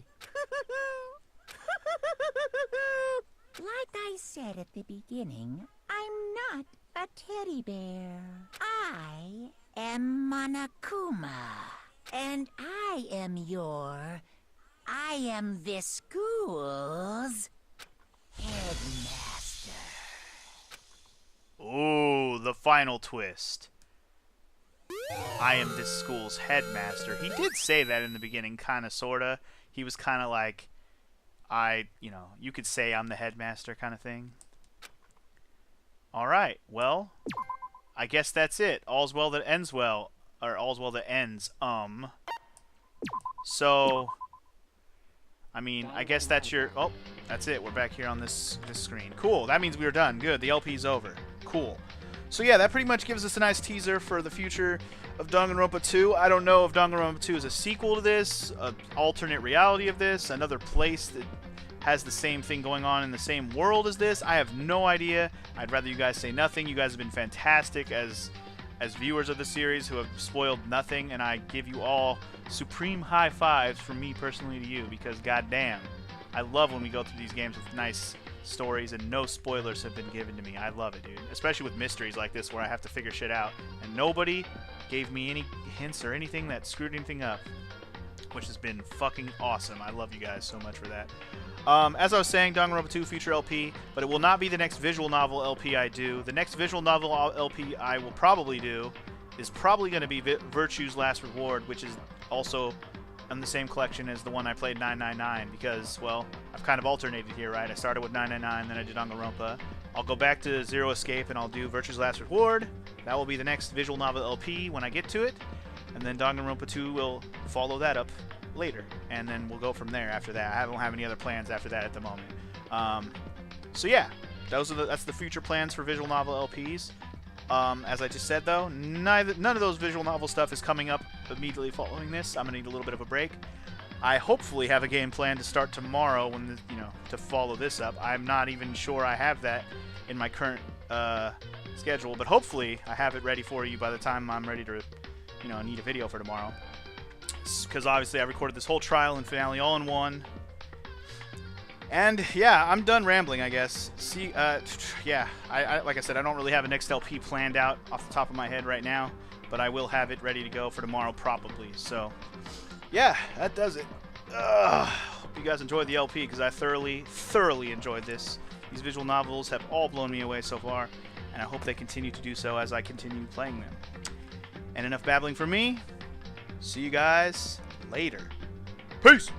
Like I said at the beginning, I'm not a teddy bear. I am Monokuma. And I am this school's headmaster. Ooh, the final twist. I am this school's headmaster. He did say that in the beginning, kind of, sort of. He was kind of like, you could say I'm the headmaster kind of thing. Alright, well, I guess that's it. All's well that ends well. Or all's well that ends, So, I mean, I guess that's your... Oh, that's it. We're back here on this screen. Cool. That means we were done. Good. The LP's over. Cool. So yeah, that pretty much gives us a nice teaser for the future of Danganronpa 2. I don't know if Danganronpa 2 is a sequel to this, an alternate reality of this, another place that has the same thing going on in the same world as this. I have no idea. I'd rather you guys say nothing. You guys have been fantastic as viewers of the series who have spoiled nothing, and I give you all supreme high fives from me personally to you, because goddamn, I love when we go through these games with nice stories and no spoilers have been given to me. I love it, dude. Especially with mysteries like this where I have to figure shit out, and nobody gave me any hints or anything that screwed anything up, which has been fucking awesome. I love you guys so much for that. As I was saying, Danganronpa 2 future LP, but it will not be the next visual novel LP I do. The next visual novel LP I will probably do is probably going to be Virtue's Last Reward, which is also in the same collection as the one I played, 999, because, well, I've kind of alternated here, right? I started with 999, then I did Danganronpa. I'll go back to Zero Escape and I'll do Virtue's Last Reward. That will be the next visual novel LP when I get to it, and then Danganronpa 2 will follow that up later, and then we'll go from there after that. I don't have any other plans after that at the moment. So yeah, that's the future plans for visual novel LPs. As I just said, though, none of those visual novel stuff is coming up immediately following this. I'm gonna need a little bit of a break. I hopefully have a game plan to start tomorrow when to follow this up. I'm not even sure I have that in my current schedule, but hopefully I have it ready for you by the time I'm ready to need a video for tomorrow. Because obviously I recorded this whole trial and finale all in one. And yeah, I'm done rambling, I guess. See, yeah, I like I said, I don't really have a next LP planned out off the top of my head right now, but I will have it ready to go for tomorrow probably. So yeah, that does it. hope you guys enjoyed the LP because I thoroughly enjoyed this. These visual novels have all blown me away so far, and I hope they continue to do so as I continue playing them. And enough babbling from me. See you guys later. Peace!